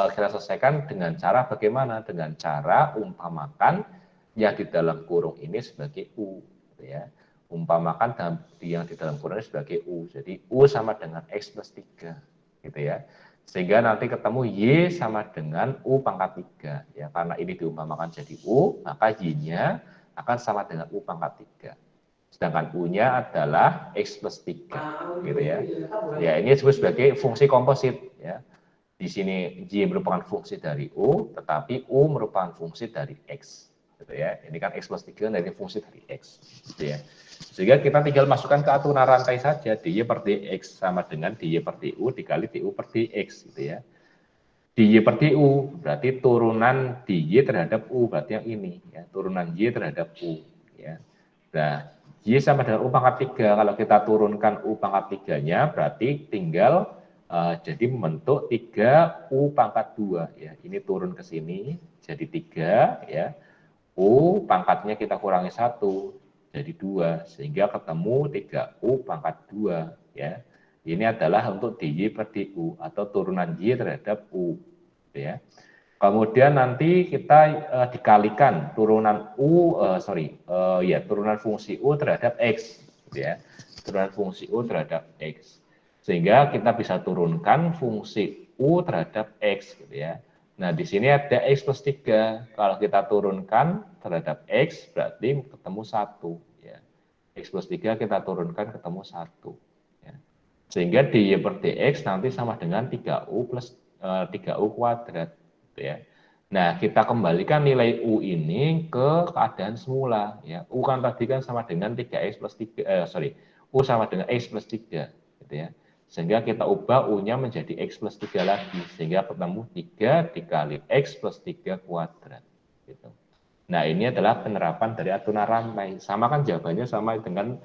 kita selesaikan dengan cara bagaimana? Dengan cara umpamakan yang di dalam kurung ini sebagai U. Ya. Umpamakan yang di dalam kurung ini sebagai U. Jadi U sama dengan X plus 3. Gitu ya. Sehingga nanti ketemu Y sama dengan U pangkat 3. Ya, karena ini diumpamakan jadi U, maka Y-nya akan sama dengan U pangkat 3. Sedangkan U-nya adalah X plus 3. Gitu ya. Ya, ini disebut sebagai fungsi komposit. Ya. Di sini Y merupakan fungsi dari U, tetapi U merupakan fungsi dari X. Gitu ya. Ini kan X plus 3 dari fungsi dari X. Gitu ya. Sehingga kita tinggal masukkan ke aturan rantai saja, dy per dx sama dengan dy per du dikali du per dx. Gitu ya. dy per du berarti turunan dy terhadap u, berarti yang ini ya, turunan y terhadap u ya. Nah, y sama dengan u pangkat 3, kalau kita turunkan u pangkat 3-nya berarti tinggal jadi membentuk 3 u pangkat 2 ya. Ini turun ke sini jadi 3 ya. U pangkatnya kita kurangi 1 jadi 2 sehingga ketemu 3u pangkat 2 ya. Ini adalah untuk dy per du atau turunan y terhadap u, ya. Kemudian nanti kita dikalikan turunan turunan fungsi u terhadap x, ya. Turunan fungsi u terhadap x, sehingga kita bisa turunkan fungsi u terhadap x, gitu ya. Nah di sini ada x plus 3, kalau kita turunkan terhadap x berarti ketemu 1, ya. X plus 3 kita turunkan ketemu 1. Sehingga dy per dx nanti sama dengan 3u plus 3u kuadrat. Gitu ya. Nah, kita kembalikan nilai u ini ke keadaan semula. Ya. U kan tadi kan sama dengan 3x plus 3, u sama dengan x plus 3. Gitu ya. Sehingga kita ubah u-nya menjadi x plus 3 lagi. Sehingga ketemu 3 dikali x plus 3 kuadrat. Gitu. Nah, ini adalah penerapan dari aturan rantai. Sama kan jawabannya sama dengan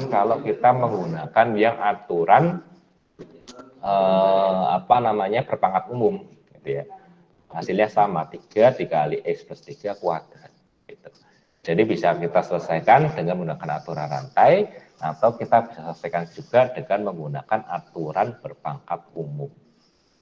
kalau kita menggunakan yang aturan berpangkat umum, gitu ya. Hasilnya sama, 3 dikali X plus 3 kuadrat. Gitu. Jadi bisa kita selesaikan dengan menggunakan aturan rantai, atau kita bisa selesaikan juga dengan menggunakan aturan berpangkat umum.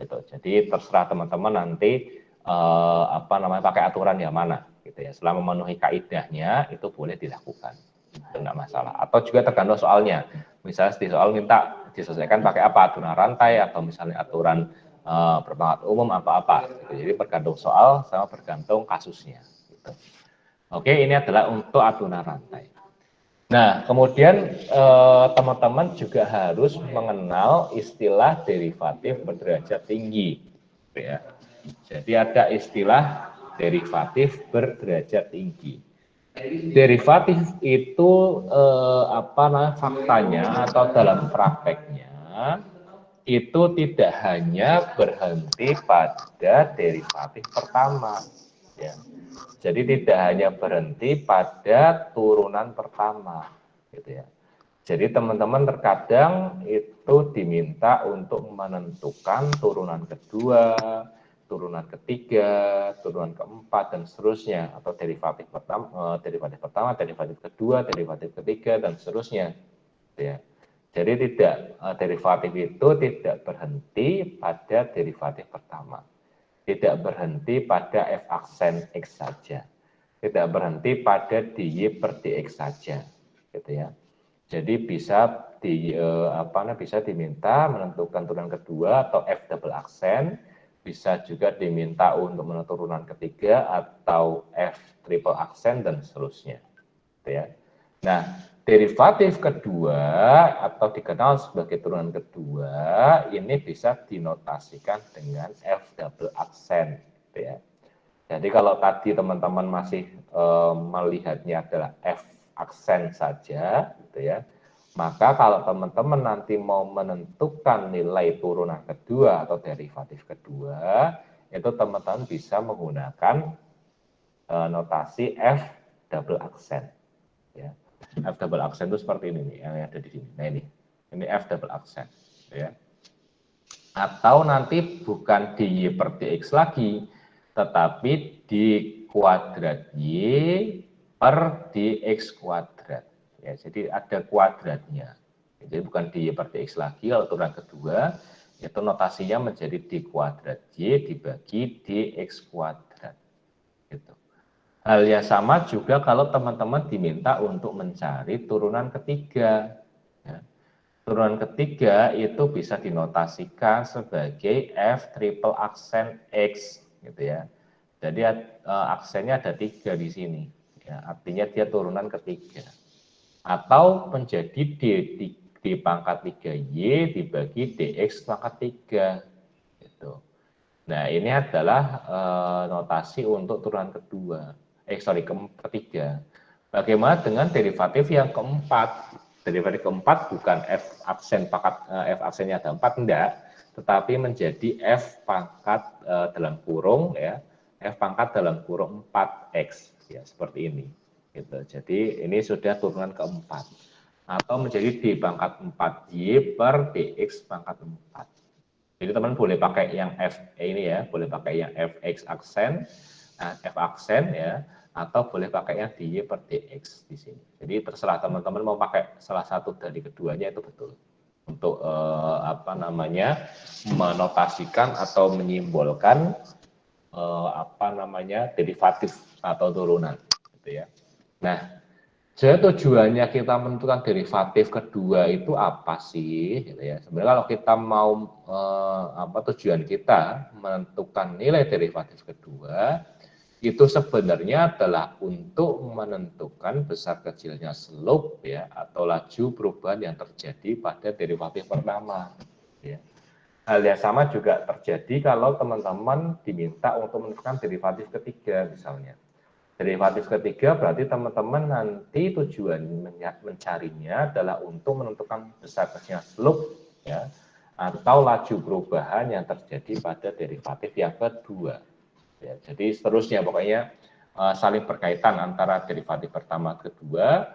Gitu. Jadi terserah teman-teman nanti pakai aturan yang mana. Gitu ya. Selama memenuhi kaidahnya, itu boleh dilakukan. Itu enggak masalah. Atau juga tergantung soalnya. Misalnya di soal minta diselesaikan pakai apa, aturan rantai atau misalnya aturan berpangkat umum apa-apa. Gitu. Jadi bergantung soal sama bergantung kasusnya. Gitu. Oke, ini adalah untuk aturan rantai. Nah, kemudian teman-teman juga harus mengenal istilah derivatif berderajat tinggi. Ya. Jadi ada istilah derivatif berderajat tinggi. Derivatif itu faktanya atau dalam prakteknya itu tidak hanya berhenti pada derivatif pertama, ya. Jadi tidak hanya berhenti pada turunan pertama, gitu ya. Jadi teman-teman terkadang itu diminta untuk menentukan turunan kedua, turunan ketiga, turunan keempat dan seterusnya, atau derivatif pertama, derivatif kedua, derivatif ketiga dan seterusnya, gitu ya. Jadi derivatif itu tidak berhenti pada derivatif pertama, tidak berhenti pada f aksen x saja, tidak berhenti pada dy per dx saja, gitu ya. Jadi bisa bisa diminta menentukan turunan kedua atau f double aksen, bisa juga diminta untuk menentukan turunan ketiga atau f triple aksen dan seterusnya, gitu ya. Nah, derivatif kedua atau dikenal sebagai turunan kedua ini bisa dinotasikan dengan f double aksen, gitu ya. Jadi kalau tadi teman-teman masih melihatnya adalah f aksen saja, gitu ya, maka kalau teman-teman nanti mau menentukan nilai turunan kedua atau derivatif kedua, itu teman-teman bisa menggunakan notasi f double aksen. Ya. F double aksen itu seperti ini nih, yang ada di sini. Nah ini F double aksen, ya. Atau nanti bukan dy per dx lagi, tetapi di kuadrat y per dx kuadrat. Ya, jadi ada kuadratnya. Jadi bukan dy per dx lagi, kalau turunan kedua itu notasinya menjadi d kuadrat y dibagi dx kuadrat. Gitu. Hal yang sama juga kalau teman-teman diminta untuk mencari turunan ketiga. Ya. Turunan ketiga itu bisa dinotasikan sebagai F triple aksen X, gitu ya. Jadi aksennya ada 3 di sini. Ya, artinya dia turunan ketiga. Atau menjadi D pangkat 3Y dibagi DX pangkat 3. Gitu. Nah, ini adalah notasi untuk turunan kedua. Ketiga. Bagaimana dengan derivatif yang keempat? Derivatif keempat bukan f aksennya ada 4, enggak, tetapi menjadi f pangkat dalam kurung, ya, f pangkat dalam kurung 4x, ya, seperti ini. Gitu. Jadi ini sudah turunan keempat. Atau menjadi d pangkat 4y per dx pangkat 4. Jadi teman boleh pakai yang f ini ya, boleh pakai yang fx aksen, f aksen ya, atau boleh pakai yang dy per dx di sini. Jadi terserah teman-teman mau pakai salah satu dari keduanya, itu betul. Untuk menotasikan atau menyimbolkan derivatif atau turunan, gitu ya. Nah, jadi tujuannya kita menentukan derivatif kedua itu apa sih? Gitu ya. Sebenarnya kalau kita mau tujuan kita menentukan nilai derivatif kedua, itu sebenarnya adalah untuk menentukan besar kecilnya slope, ya, atau laju perubahan yang terjadi pada derivatif pertama. Ya. Hal yang sama juga terjadi kalau teman-teman diminta untuk menentukan derivatif ketiga misalnya. Derivatif ketiga berarti teman-teman nanti tujuan mencarinya adalah untuk menentukan besar kecilnya slope, ya, atau laju perubahan yang terjadi pada derivatif yang kedua. Ya, jadi seterusnya pokoknya saling berkaitan antara derivatif pertama, kedua,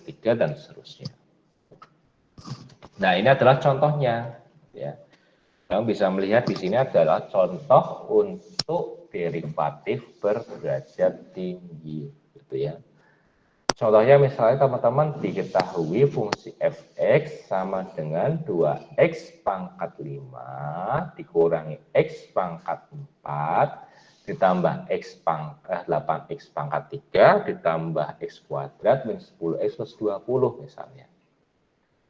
ketiga, dan seterusnya. Nah, ini adalah contohnya, ya. Yang bisa melihat di sini adalah contoh untuk derivatif berderajat tinggi, gitu ya. Contohnya misalnya teman-teman diketahui fungsi fx sama dengan 2x pangkat 5 dikurangi x pangkat 4 ditambah 8x pangkat 3 ditambah x kuadrat min 10x plus 20 misalnya.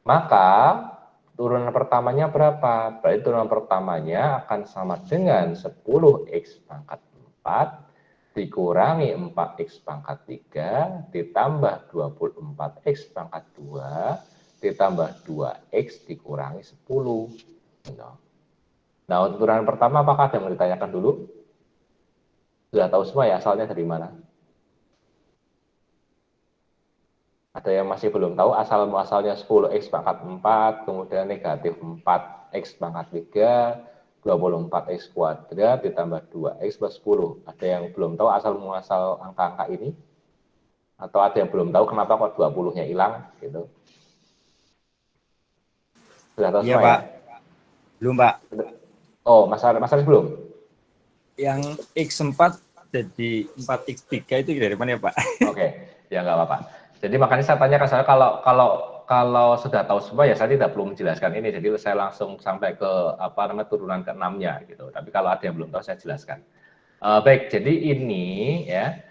Maka turunan pertamanya berapa? Berarti turunan pertamanya akan sama dengan 10x pangkat 4 dikurangi 4x pangkat 3 ditambah 24x pangkat 2 ditambah 2x dikurangi 10. Nah, untuk turunan pertama apakah ada yang mau ditanyakan dulu? Sudah tahu semua ya asalnya dari mana? Ada yang masih belum tahu asal-muasalnya 10x pangkat 4, kemudian negatif 4x pangkat 3, 24x kuadrat ditambah 2x plus 10. Ada yang belum tahu asal-muasal angka-angka ini? Atau ada yang belum tahu kenapa kok 20-nya hilang? Gitu. Sudah tahu Iya, semua Pak. ya? Belum, Pak. Oh, Mas Aris belum? Yang X4 jadi 4x3 itu dari mana ya, Pak? Oke, ya nggak apa-apa. Jadi makanya saya tanyakan saya kalau sudah tahu semua ya saya tidak perlu menjelaskan ini. Jadi saya langsung sampai ke turunan ke-6-nya gitu. Tapi kalau ada yang belum tahu saya jelaskan. Baik, jadi ini ya.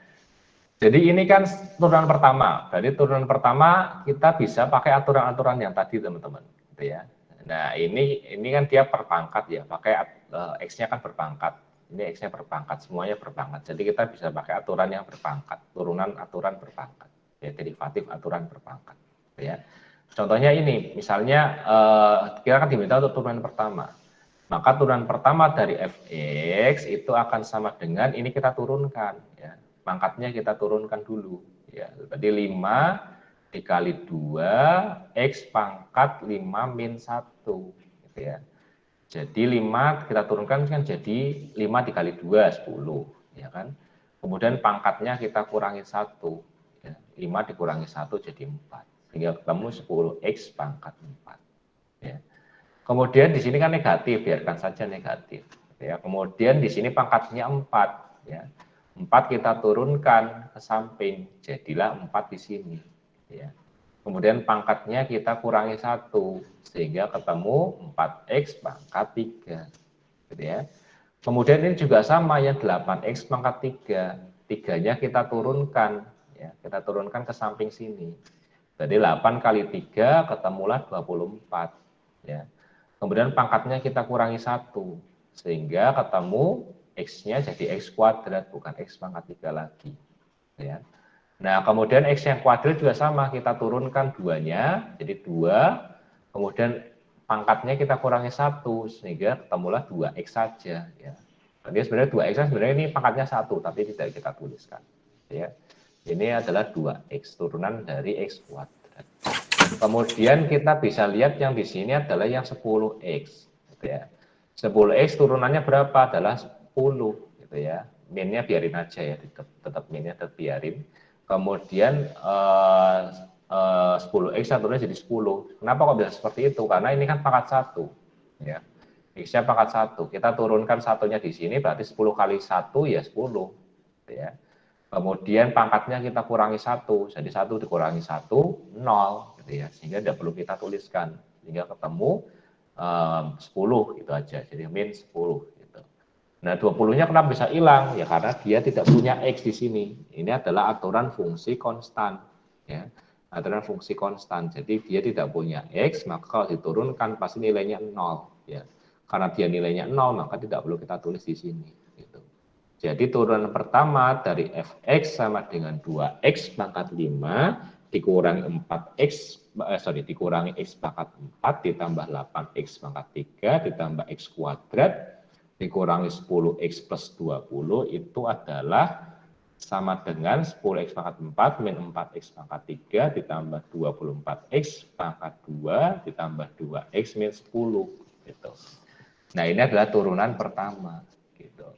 Jadi ini kan turunan pertama. Jadi turunan pertama kita bisa pakai aturan-aturan yang tadi teman-teman, gitu ya. Nah, ini kan dia berpangkat ya, pakai X-nya kan berpangkat. Ini X-nya berpangkat, semuanya berpangkat. Jadi kita bisa pakai aturan yang berpangkat, turunan aturan berpangkat. Ya, derivatif aturan berpangkat, gitu ya. Contohnya ini, misalnya kita kan diminta untuk turunan pertama. Maka turunan pertama dari fx itu akan sama dengan ini kita turunkan ya. Pangkatnya kita turunkan dulu ya. Tadi 5 dikali 2 x pangkat 5 min 1 gitu ya. Jadi 5 kita turunkan kan jadi 5 dikali 2 10 ya kan. Kemudian pangkatnya kita kurangi 1 ya. 5 dikurangi 1 jadi 4 sehingga ketemu 10x pangkat 4 ya. Kemudian di sini kan negatif, biarkan saja negatif. Ya, kemudian di sini pangkatnya 4. Ya. 4 kita turunkan ke samping, jadilah 4 di sini. Ya. Kemudian pangkatnya kita kurangi 1, sehingga ketemu 4x pangkat 3. Gitu ya. Kemudian ini juga sama, yang 8x pangkat 3. 3-nya kita turunkan, ya, kita turunkan ke samping sini. Jadi 8 kali 3 ketemulah 24. Ya. Kemudian pangkatnya kita kurangi 1, sehingga ketemu X-nya jadi X kuadrat, bukan X pangkat 3 lagi. Ya. Nah, kemudian X yang kuadrat juga sama, kita turunkan 2-nya, jadi 2, kemudian pangkatnya kita kurangi 1, sehingga ketemulah 2X saja. Ya. Jadi sebenarnya 2X sebenarnya ini pangkatnya 1, tapi tidak kita tuliskan. Ya. Ini adalah 2X, turunan dari X kuadrat. Kemudian kita bisa lihat yang di sini adalah yang 10x, gitu ya. 10x turunannya berapa? Adalah 10, gitu ya. Minnya biarin aja ya, tetap minnya tetap biarin. Kemudian 10x turunnya jadi 10. Kenapa kok bisa seperti itu? Karena ini kan pangkat 1, ya. X-nya pangkat 1. Kita turunkan satunya di sini berarti 10 kali 1 ya 10, gitu ya. Kemudian pangkatnya kita kurangi 1, jadi 1 dikurangi 1, 0, gitu ya, sehingga tidak perlu kita tuliskan, sehingga ketemu 10 gitu aja, jadi min 10 gitu. Nah 20-nya kenapa bisa hilang? Ya karena dia tidak punya X di sini. Ini adalah aturan fungsi konstan, ya, aturan fungsi konstan. Jadi dia tidak punya X, maka kalau diturunkan pasti nilainya 0, ya. Karena dia nilainya 0, maka tidak perlu kita tulis di sini, gitu. Jadi turunan pertama dari fx sama dengan 2x pangkat 5 dikurangi 4x x pangkat 4 ditambah 8x pangkat 3 ditambah x kuadrat dikurangi 10x plus 20 itu adalah sama dengan 10x pangkat 4 min 4x pangkat 3 ditambah 24x pangkat 2 ditambah 2x min 10 gitu. Nah, ini adalah turunan pertama gitu.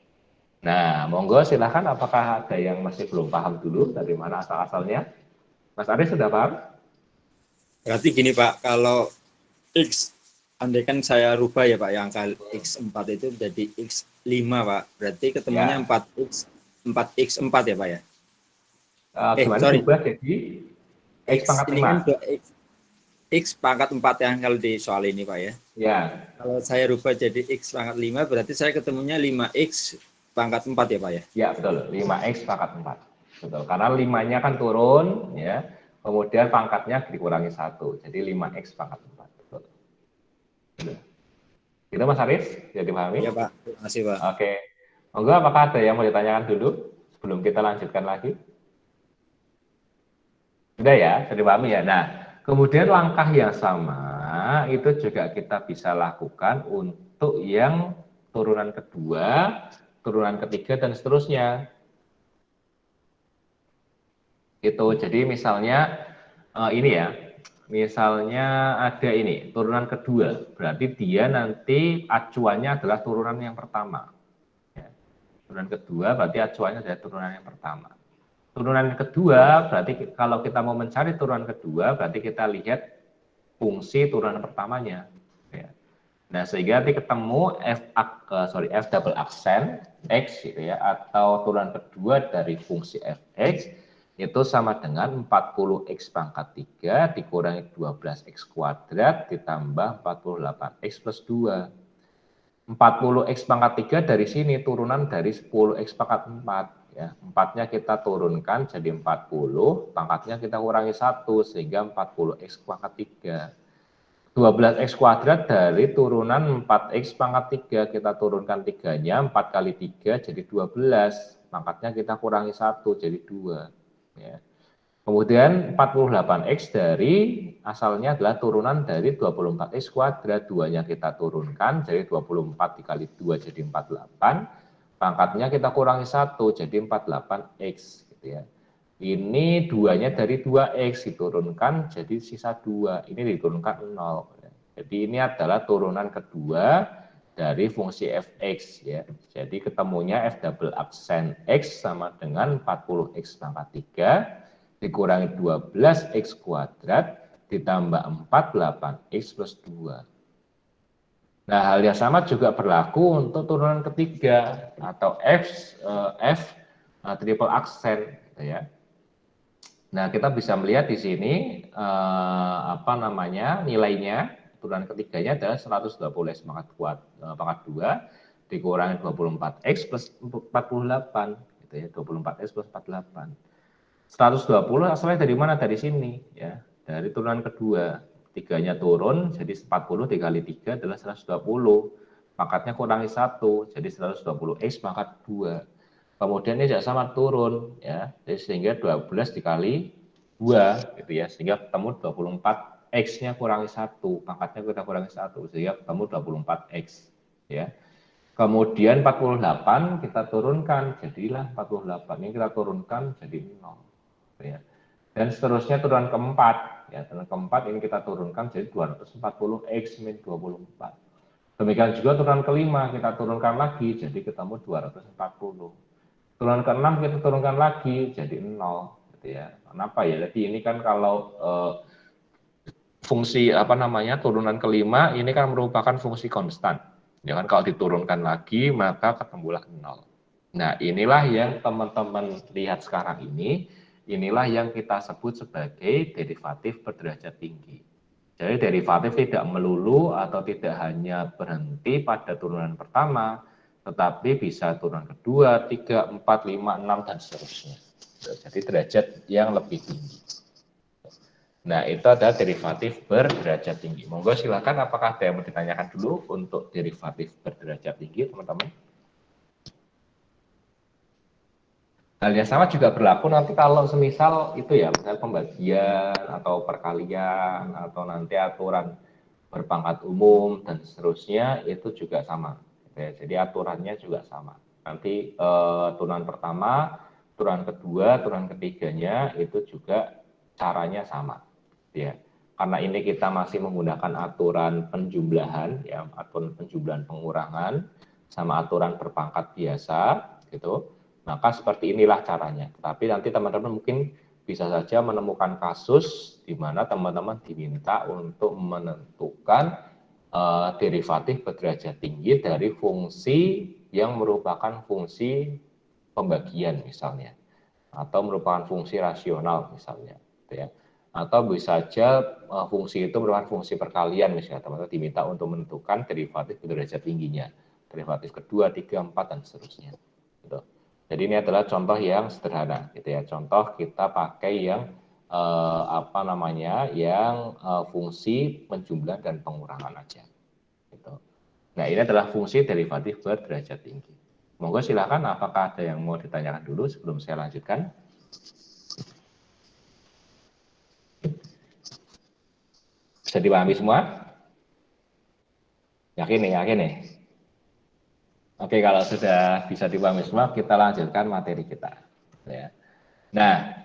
Nah, monggo silahkan apakah ada yang masih belum paham dulu dari mana asal-asalnya? Mas Aris sudah paham? Berarti gini Pak, kalau X, andaikan saya rubah ya Pak, yang angka X4 itu menjadi X5 Pak, berarti ketemunya Ya. 4X4 ya Pak ya? Gimana Sorry, berubah jadi X pangkat ini 5? kan X pangkat 4 yang kalau di soal ini Pak ya. Ya, Kalau saya rubah jadi X pangkat 5, berarti saya ketemunya 5X pangkat 4 ya Pak ya? ya betul, 5X pangkat 4. Betul, karena 5-nya kan turun, ya. Kemudian pangkatnya dikurangi 1, jadi 5X pangkat 4. Betul. Gitu Mas Aris, jadi dipahami? Ya Pak, terima kasih Pak. Oke. Monggo, apakah ada yang mau ditanyakan dulu sebelum kita lanjutkan lagi? Sudah ya, sudah dipahami ya. Nah, kemudian langkah yang sama itu juga kita bisa lakukan untuk yang turunan kedua, turunan ketiga, dan seterusnya. Itu, jadi misalnya ini ya, misalnya ada ini, turunan kedua, berarti dia nanti acuannya adalah turunan yang pertama. Ya. Turunan kedua berarti acuannya adalah turunan yang pertama. Turunan kedua berarti kalau kita mau mencari turunan kedua berarti kita lihat fungsi turunan pertamanya. Ya. Nah sehingga nanti ketemu f double aksen x gitu ya, atau turunan kedua dari fungsi fx itu sama dengan 40x pangkat 3 dikurangi 12x kuadrat ditambah 48x plus 2. 40x pangkat 3 dari sini turunan dari 10x pangkat 4 ya. 4-nya kita turunkan jadi 40, pangkatnya kita kurangi 1 sehingga 40x pangkat 3. 12x kuadrat dari turunan 4x pangkat 3 kita turunkan 3-nya, 4 kali 3 jadi 12, pangkatnya kita kurangi 1 jadi 2 ya. Kemudian 48x dari asalnya adalah turunan dari 24x kuadrat, 2-nya kita turunkan, jadi 24 dikali 2 jadi 48, pangkatnya kita kurangi 1 jadi 48x gitu ya. Ini 2-nya dari 2x diturunkan jadi sisa 2, ini diturunkan 0. Jadi ini adalah turunan kedua dari fungsi fx ya. Jadi ketemunya f double aksen x sama dengan 40x pangkat 3 dikurangi 12x kuadrat ditambah 48x plus 2. Nah, hal yang sama juga berlaku untuk turunan ketiga atau f triple aksen gitu ya. Nah, kita bisa melihat di sini nilainya turunan ketiganya adalah 120x pangkat 2 dikurangi 24x plus 48 gitu ya, 24x plus 48. 120 asalnya dari mana? Dari sini ya, dari turunan kedua. 3-nya turun jadi 40 dikali 3 adalah 120. Pangkatnya kurangi 1 jadi 120x pangkat 2. Kemudian ini juga sama turun ya. Jadi sehingga 12 dikali 2 gitu ya, sehingga ketemu 24, x-nya kurangi 1, pangkatnya kita kurangi 1 sehingga ketemu 24x ya. Kemudian 48 kita turunkan, jadilah 48. Ini kita turunkan jadi 0 ya. Dan seterusnya turunan keempat ya, turunan keempat ini kita turunkan jadi 240x min 24. Demikian juga turunan kelima kita turunkan lagi jadi ketemu 240. Turunan keenam kita turunkan lagi jadi 0 gitu ya. Kenapa ya? Jadi ini kan kalau fungsi turunan kelima ini kan merupakan fungsi konstan. Ya kan, kalau diturunkan lagi maka ketemulah 0. Nah, inilah yang teman-teman lihat sekarang ini, inilah yang kita sebut sebagai derivatif berderajat tinggi. Jadi derivatif tidak melulu atau tidak hanya berhenti pada turunan pertama, tetapi bisa turunan kedua, 3, 4, 5, 6, dan seterusnya. Jadi derajat yang lebih tinggi. Nah, itu adalah derivatif berderajat tinggi. Monggo silakan, apakah ada yang mau ditanyakan dulu untuk derivatif berderajat tinggi, teman-teman? Hal yang sama juga berlaku nanti kalau semisal itu ya, misalnya pembagian atau perkalian atau nanti aturan berpangkat umum dan seterusnya itu juga sama. Jadi aturannya juga sama. Nanti turunan pertama, turunan kedua, turunan ketiganya itu juga caranya sama. Ya, karena ini kita masih menggunakan aturan penjumlahan, ya, aturan penjumlahan pengurangan sama aturan berpangkat biasa. gitu. Maka seperti inilah caranya. Tapi nanti teman-teman mungkin bisa saja menemukan kasus di mana teman-teman diminta untuk menentukan derivatif berderajat tinggi dari fungsi yang merupakan fungsi pembagian misalnya, atau merupakan fungsi rasional misalnya, gitu ya. Atau bisa saja fungsi itu merupakan fungsi perkalian misalnya, teman-teman diminta untuk menentukan derivatif berderajat tingginya, derivatif kedua, 3, 4 dan seterusnya. Gitu. Jadi ini adalah contoh yang sederhana, gitu ya. Contoh kita pakai yang yang fungsi penjumlahan dan pengurangan aja. Gitu. Nah ini adalah fungsi derivatif berderajat tinggi. Monggo silakan, apakah ada yang mau ditanyakan dulu sebelum saya lanjutkan? Bisa dipahami semua? Yakin nih? Oke, kalau sudah bisa dipahami semua, kita lanjutkan materi kita. Ya. Nah,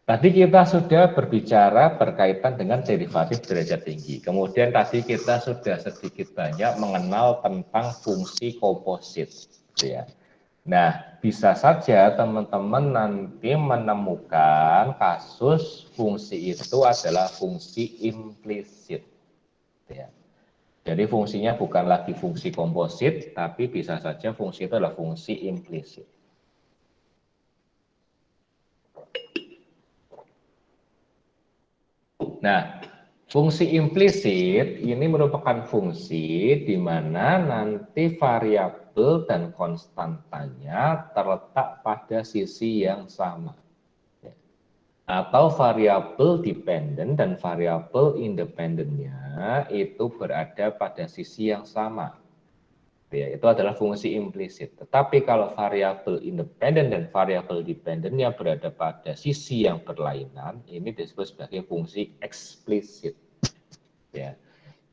tadi kita sudah berbicara berkaitan dengan derivatif derajat tinggi. Kemudian tadi kita sudah sedikit banyak mengenal tentang fungsi komposit. Ya. Nah, bisa saja teman-teman nanti menemukan kasus fungsi itu adalah fungsi implisit. Ya. Jadi fungsinya bukan lagi fungsi komposit, tapi bisa saja fungsi itu adalah fungsi implisit. Nah, fungsi implisit ini merupakan fungsi di mana nanti variabel dan konstantanya terletak pada sisi yang sama. Atau variabel dependen dan variabel independennya itu berada pada sisi yang sama. Ya, itu adalah fungsi implisit. Tetapi kalau variabel independen dan variabel dependennya berada pada sisi yang berlainan, ini disebut sebagai fungsi eksplisit. Ya.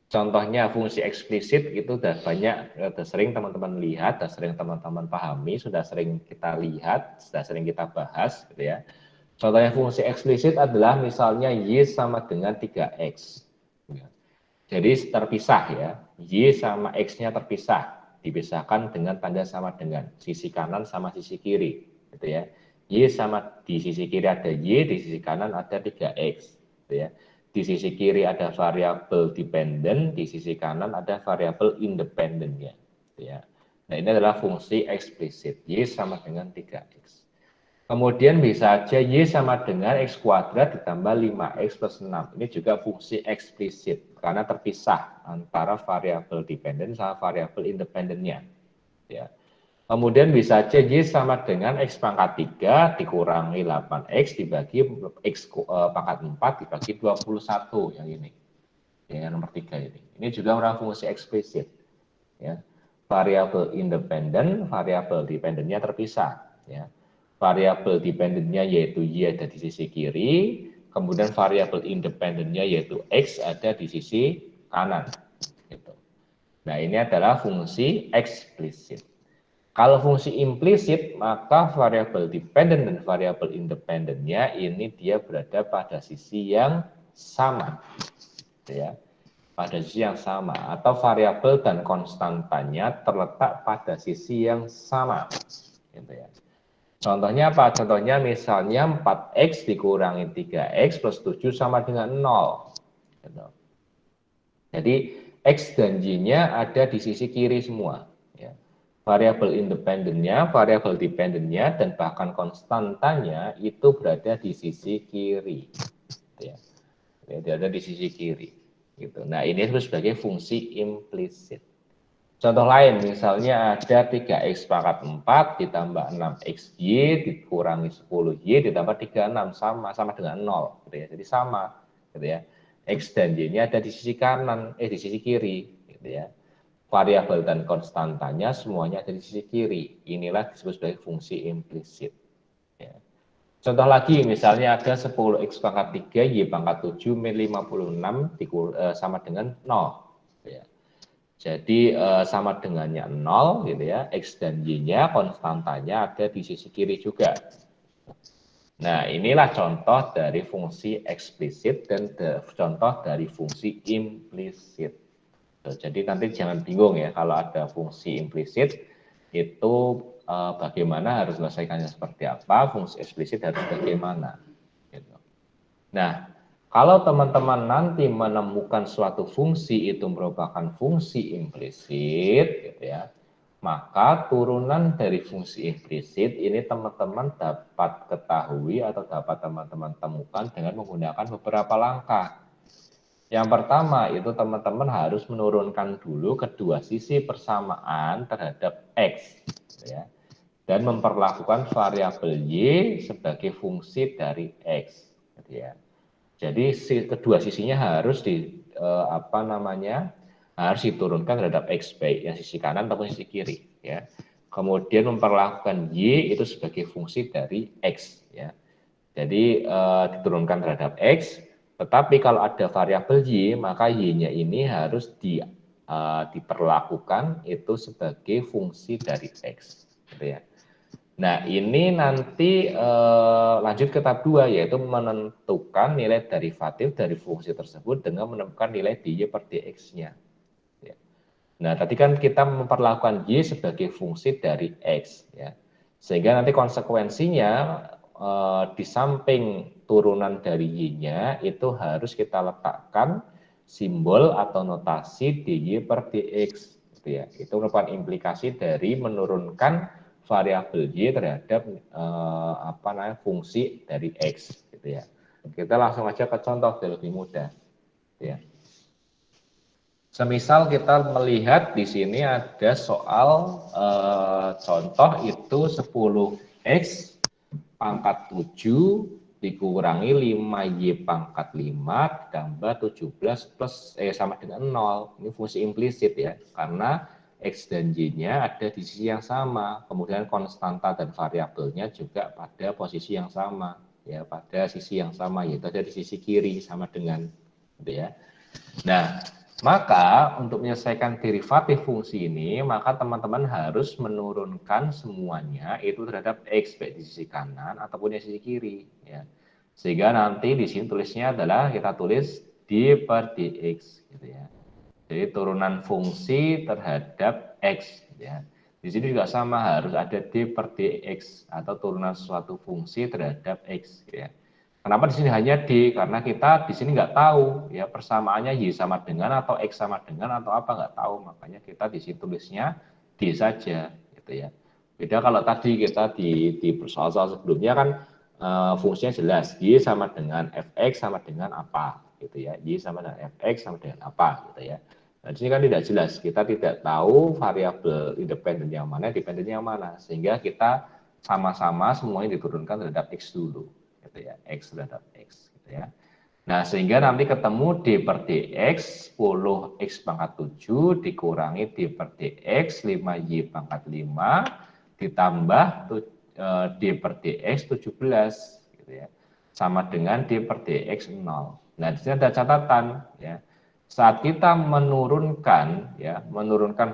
Contohnya fungsi eksplisit itu sudah banyak, sudah sering teman-teman lihat, sudah sering teman-teman pahami, sudah sering kita lihat, sudah sering kita bahas, gitu ya. Contohnya fungsi eksplisit adalah misalnya Y sama dengan 3X. Jadi terpisah ya, Y sama X-nya terpisah, dipisahkan dengan tanda sama dengan, sisi kanan sama sisi kiri. Gitu ya. Y sama, di sisi kiri ada Y, di sisi kanan ada 3X. Gitu ya. Di sisi kiri ada variabel dependen, di sisi kanan ada variabel independennya. Gitu ya. Nah ini adalah fungsi eksplisit, Y sama dengan 3X. Kemudian bisa saja Y sama dengan X kuadrat ditambah 5X plus 6. Ini juga fungsi eksplisit karena terpisah antara variabel dependen sama variabel independennya. Ya. Kemudian bisa saja Y sama dengan X pangkat 3 dikurangi 8X dibagi X pangkat 4 dibagi 21 yang ini. Yang nomor 3 ini. Ini juga merupakan fungsi eksplisit. Ya. Variabel independen, variabel dependennya terpisah. Ya. Variabel dependennya yaitu Y ada di sisi kiri, kemudian variabel independennya yaitu X ada di sisi kanan. Gitu. Nah ini adalah fungsi eksplisit. Kalau fungsi implisit, maka variabel dependen dan variabel independennya ini dia berada pada sisi yang sama. Ya. Pada sisi yang sama, atau variabel dan konstantanya terletak pada sisi yang sama. Gitu ya. Contohnya apa? Contohnya misalnya 4X dikurangi 3X plus 7 sama dengan 0. Jadi X dan Y-nya ada di sisi kiri semua. Ya. Variabel independennya, variabel dependennya, dan bahkan konstantanya itu berada di sisi kiri. Ya. Jadi ada di sisi kiri. Gitu. Nah ini disebut sebagai fungsi implisit. Contoh lain, misalnya ada 3X pangkat 4 ditambah 6XY dikurangi 10Y ditambah 36 sama dengan 0. Gitu ya. Jadi sama. Gitu ya. X dan Y-nya ada di sisi kanan, di sisi kiri. Gitu ya. Variabel dan konstantanya semuanya ada di sisi kiri. Inilah disebut sebagai fungsi implisit. Ya. Contoh lagi, misalnya ada 10X pangkat 3, Y pangkat 7, min 56 sama dengan 0. Ya. Jadi sama dengannya 0 gitu ya, X dan Y-nya konstantanya ada di sisi kiri juga. Nah inilah contoh dari fungsi eksplisit dan contoh dari fungsi implisit. Jadi nanti jangan bingung ya kalau ada fungsi implisit itu bagaimana harus menyelesaikannya seperti apa, fungsi eksplisit harus bagaimana. Gitu. Nah, kalau teman-teman nanti menemukan suatu fungsi itu merupakan fungsi implisit, gitu ya, maka turunan dari fungsi implisit ini teman-teman dapat ketahui atau dapat teman-teman temukan dengan menggunakan beberapa langkah. Yang pertama itu teman-teman harus menurunkan dulu kedua sisi persamaan terhadap X, gitu ya, dan memperlakukan variabel Y sebagai fungsi dari X, gitu ya. Jadi kedua sisinya harus harus diturunkan terhadap X, baik yang sisi kanan ataupun sisi kiri, ya. Kemudian memperlakukan Y itu sebagai fungsi dari X, ya. Jadi diturunkan terhadap X, tetapi kalau ada variabel Y, maka Y-nya ini harus diperlakukan itu sebagai fungsi dari X, gitu ya. Nah, ini nanti lanjut ke tahap 2, yaitu menentukan nilai derivatif dari fungsi tersebut dengan menemukan nilai dy per dx-nya. Ya. Nah, tadi kan kita memperlakukan y sebagai fungsi dari x, ya. Sehingga nanti konsekuensinya di samping turunan dari y-nya itu harus kita letakkan simbol atau notasi dy per dx, gitu ya. Itu merupakan implikasi dari menurunkan variabel y terhadap fungsi dari x, gitu ya. Kita langsung aja ke contoh yang lebih mudah, ya. Semisal kita melihat di sini ada soal contoh itu 10x pangkat 7 dikurangi 5y pangkat 5 ditambah 17 plus sama dengan 0. Ini fungsi implisit, ya, karena X dan Y-nya ada di sisi yang sama, kemudian konstanta dan variabelnya juga pada posisi yang sama, ya, pada sisi yang sama, yaitu ada di sisi kiri sama dengan, gitu ya. Nah, maka untuk menyelesaikan derivatif fungsi ini, maka teman-teman harus menurunkan semuanya itu terhadap X, baik di sisi kanan ataupun di sisi kiri, ya. Sehingga nanti di sini tulisnya adalah kita tulis d per dx, gitu ya. Jadi turunan fungsi terhadap X, ya. Di sini juga sama, harus ada d per dx atau turunan suatu fungsi terhadap X, ya. Kenapa di sini hanya d? Karena kita di sini nggak tahu, ya, persamaannya y sama dengan atau x sama dengan atau apa, nggak tahu. Makanya kita di sini tulisnya d saja, gitu ya. Beda kalau tadi kita di soal-soal sebelumnya kan fungsinya jelas, y sama dengan fx sama dengan apa, gitu ya. Y sama dengan fx sama dengan apa, gitu ya. Nah, di sini kan tidak jelas, kita tidak tahu variabel independen yang mana, dependen yang mana, sehingga kita sama-sama semuanya diturunkan terhadap x dulu, gitu ya, x terhadap x, gitu ya. Nah, sehingga nanti ketemu d per dx 10x pangkat 7 dikurangi d per dx 5y pangkat 5 ditambah d per dx 17, gitu ya, sama dengan d per dx 0. Nah, di sini ada catatan, ya. Saat kita menurunkan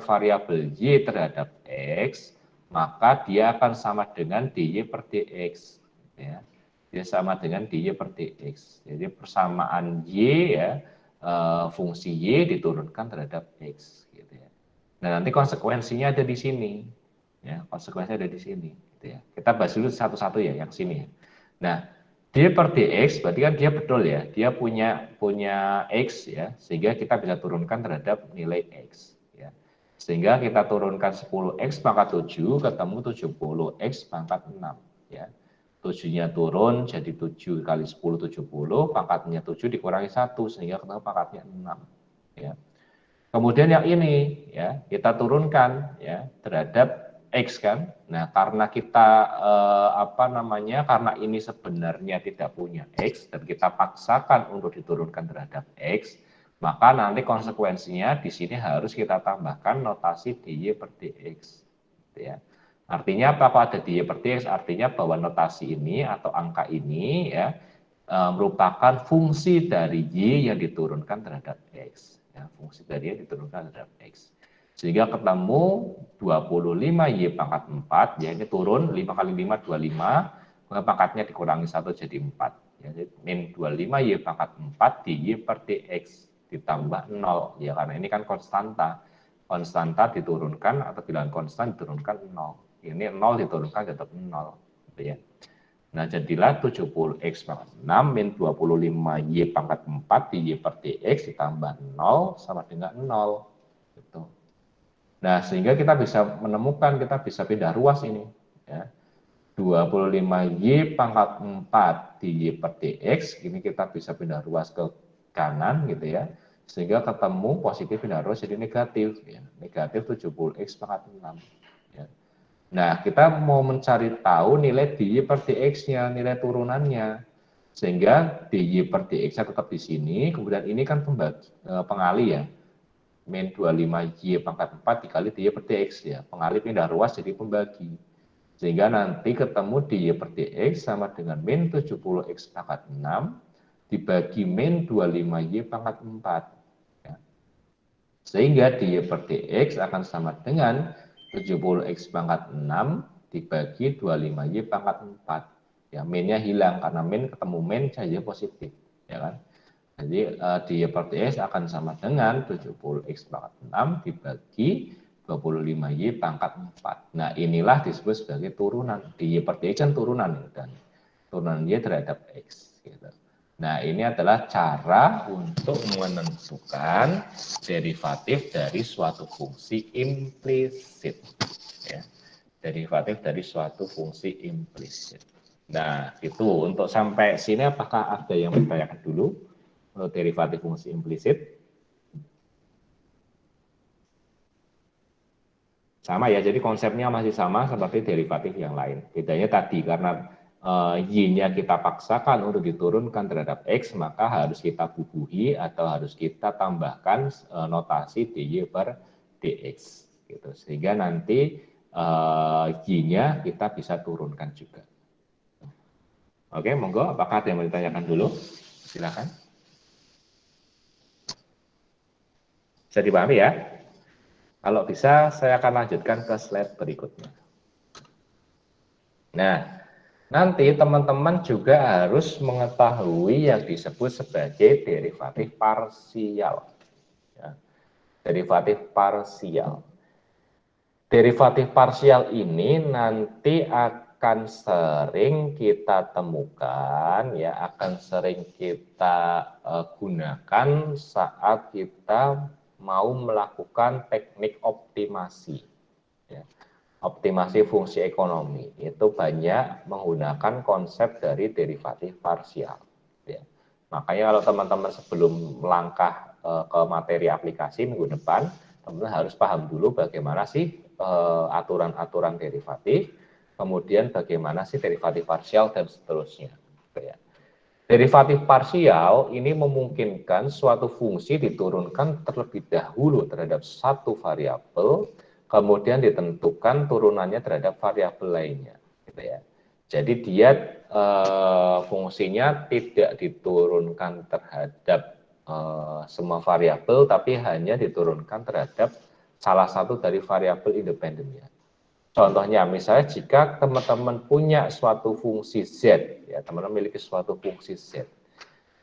variabel y terhadap x, maka dia akan sama dengan dy per dx, ya. Dia sama dengan dy per dx. Jadi persamaan y, ya, fungsi y diturunkan terhadap x, gitu ya. Nah, nanti konsekuensinya ada di sini, ya, konsekuensinya ada di sini, gitu ya. Kita bahas dulu satu-satu, ya, yang sini, ya. Nah, d per dx berarti kan dia betul, ya, dia punya x, ya, sehingga kita bisa turunkan terhadap nilai x, ya. Sehingga kita turunkan 10x pangkat 7 ketemu 70x pangkat 6, ya. 7-nya turun jadi 7 kali 10 70, pangkatnya 7 dikurangi 1 sehingga ketemu pangkatnya 6, ya. Kemudian yang ini, ya, kita turunkan, ya, terhadap X kan. Nah, karena kita karena ini sebenarnya tidak punya X dan kita paksakan untuk diturunkan terhadap X, maka nanti konsekuensinya di sini harus kita tambahkan notasi dy per dx, gitu ya. Artinya apa? Kalau ada dy per dx, artinya bahwa notasi ini atau angka ini, ya, merupakan fungsi dari y yang diturunkan terhadap x, ya, fungsi dari y diturunkan terhadap x. Sehingga ketemu 25y pangkat 4, ya, ini turun 5 kali 5 25, pangkatnya dikurangi 1 jadi 4. Ya, min 25y pangkat 4 dy per dx ditambah 0, ya, karena ini kan konstanta. Konstanta diturunkan atau bilangan konstan diturunkan 0. ini 0 diturunkan tetap 0 gitu ya. Nah, jadilah 70x pangkat 6 min 25y pangkat 4 di y per dx ditambah 0 sama dengan 0. Gitu. Nah, sehingga kita bisa menemukan, kita bisa pindah ruas ini. Ya. 25y pangkat 4 di y per dx, ini kita bisa pindah ruas ke kanan gitu ya. Sehingga ketemu positif pindah ruas jadi negatif. Ya. Negatif 70x pangkat 6. Ya. Nah, kita mau mencari tahu nilai dy per dx-nya, nilai turunannya. Sehingga dy per dx-nya tetap di sini, kemudian ini kan pengali ya. Min 25y pangkat 4 dikali dy per dx ya. Pengali pindah ruas jadi pembagi. Sehingga nanti ketemu dy per dx sama dengan min 70x pangkat 6 dibagi min 25y pangkat 4. Ya. Sehingga dy per dx akan sama dengan 70x pangkat 6 dibagi 25y pangkat 4. Ya, minnya hilang karena min ketemu min saja positif, ya kan? Jadi dy per dx akan sama dengan 70x pangkat 6 dibagi 25y pangkat 4. Nah, inilah disebut sebagai turunan. Dy per dx kan turunan dan turunan y terhadap x gitu. Nah, ini adalah cara untuk menentukan derivatif dari suatu fungsi implisit. Ya. Derivatif dari suatu fungsi implisit. Nah, itu untuk sampai sini apakah ada yang bertanyakan dulu untuk derivatif fungsi implisit? Sama ya, jadi konsepnya masih sama seperti derivatif yang lain. Bedanya tadi karena y-nya kita paksakan untuk diturunkan terhadap x, maka harus kita bubuhi atau harus kita tambahkan notasi dy per dx. Gitu. Sehingga nanti y-nya kita bisa turunkan juga. Oke, monggo, apakah ada yang mau ditanyakan dulu? Silakan. Bisa dipahami ya? Kalau bisa, saya akan lanjutkan ke slide berikutnya. Nah, nanti teman-teman juga harus mengetahui yang disebut sebagai derivatif parsial. Ya. Derivatif parsial. Derivatif parsial ini nanti akan sering kita temukan, ya, akan sering kita gunakan saat kita mau melakukan teknik optimasi. Ya. Optimasi fungsi ekonomi itu banyak menggunakan konsep dari derivatif parsial. Ya. Makanya kalau teman-teman sebelum melangkah ke materi aplikasi minggu depan, teman-teman harus paham dulu bagaimana sih aturan-aturan derivatif, kemudian bagaimana sih derivatif parsial dan seterusnya. Ya. Derivatif parsial ini memungkinkan suatu fungsi diturunkan terlebih dahulu terhadap satu variabel, kemudian ditentukan turunannya terhadap variabel lainnya. Gitu ya. Jadi dia fungsinya tidak diturunkan terhadap semua variabel, tapi hanya diturunkan terhadap salah satu dari variabel independennya. Contohnya, misalnya jika teman-teman punya suatu fungsi z, ya teman-teman memiliki suatu fungsi z,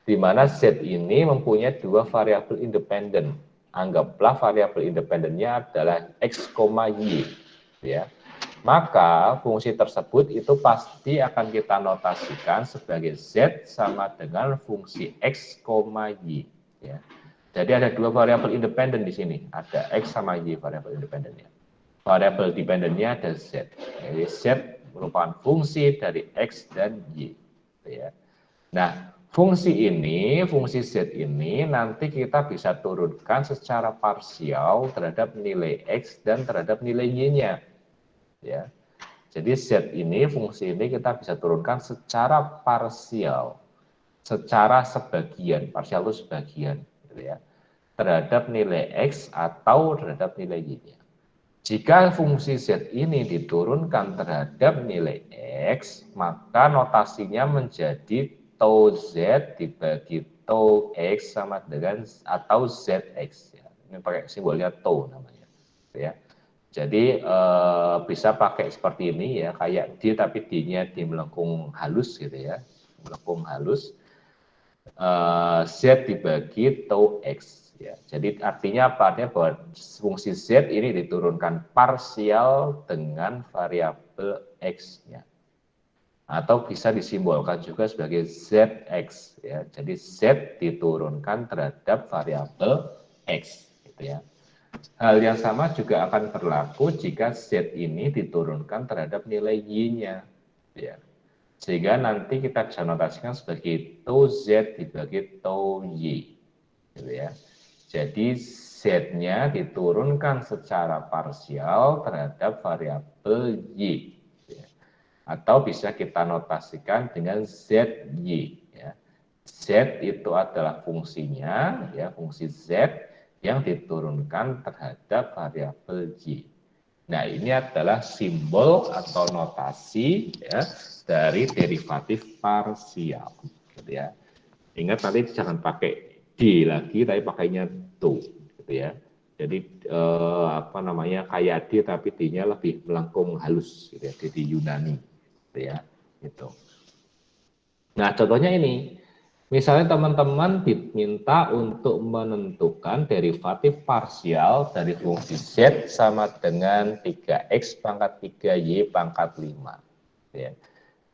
di mana z ini mempunyai dua variabel independen. Anggaplah variabel independennya adalah x, y, ya. Maka fungsi tersebut itu pasti akan kita notasikan sebagai z sama dengan fungsi x, y, ya. Jadi ada dua variabel independen di sini, ada x sama y variabel independennya. Variabel dependennya ada z. Jadi z merupakan fungsi dari x dan y. Ya. Nah, fungsi z ini nanti kita bisa turunkan secara parsial terhadap nilai x dan terhadap nilai y-nya. Ya. Jadi z ini, fungsi ini kita bisa turunkan secara parsial, secara sebagian, parsial itu sebagian, gitu ya, terhadap nilai x atau terhadap nilai y-nya. Jika fungsi z ini diturunkan terhadap nilai x, maka notasinya menjadi tau z dibagi tau x sama dengan atau zx. Ya. Ini pakai simbolnya tau namanya. Ya. Jadi bisa pakai seperti ini ya, kayak D tapi D-nya di melengkung halus gitu ya, melengkung halus. Z dibagi tau X. Ya. Jadi artinya apa? Artinya bahwa fungsi Z ini diturunkan parsial dengan variabel X-nya. Atau bisa disimbolkan juga sebagai ZX. Ya. Jadi Z diturunkan terhadap variabel X. Gitu ya. Hal yang sama juga akan berlaku jika Z ini diturunkan terhadap nilai Y-nya. Ya. Sehingga nanti kita bisa notasikan sebagai tau Z dibagi tau Y. Gitu ya. Jadi Z-nya diturunkan secara parsial terhadap variabel Y. Ya. Atau bisa kita notasikan dengan ZY. Ya. Z itu adalah fungsinya, ya, fungsi Z yang diturunkan terhadap variabel Y. Nah, ini adalah simbol atau notasi ya, dari derivatif parsial. Gitu ya. Ingat nanti jangan pakai D lagi, tapi pakainya to. Gitu ya. Jadi apa namanya kayak D tapi D-nya lebih melengkung halus, gitu ya. Jadi Yunani, gitu ya. Gitu. Nah, contohnya ini. Misalnya teman-teman diminta untuk menentukan derivatif parsial dari fungsi Z sama dengan 3X pangkat 3Y pangkat 5. Ya.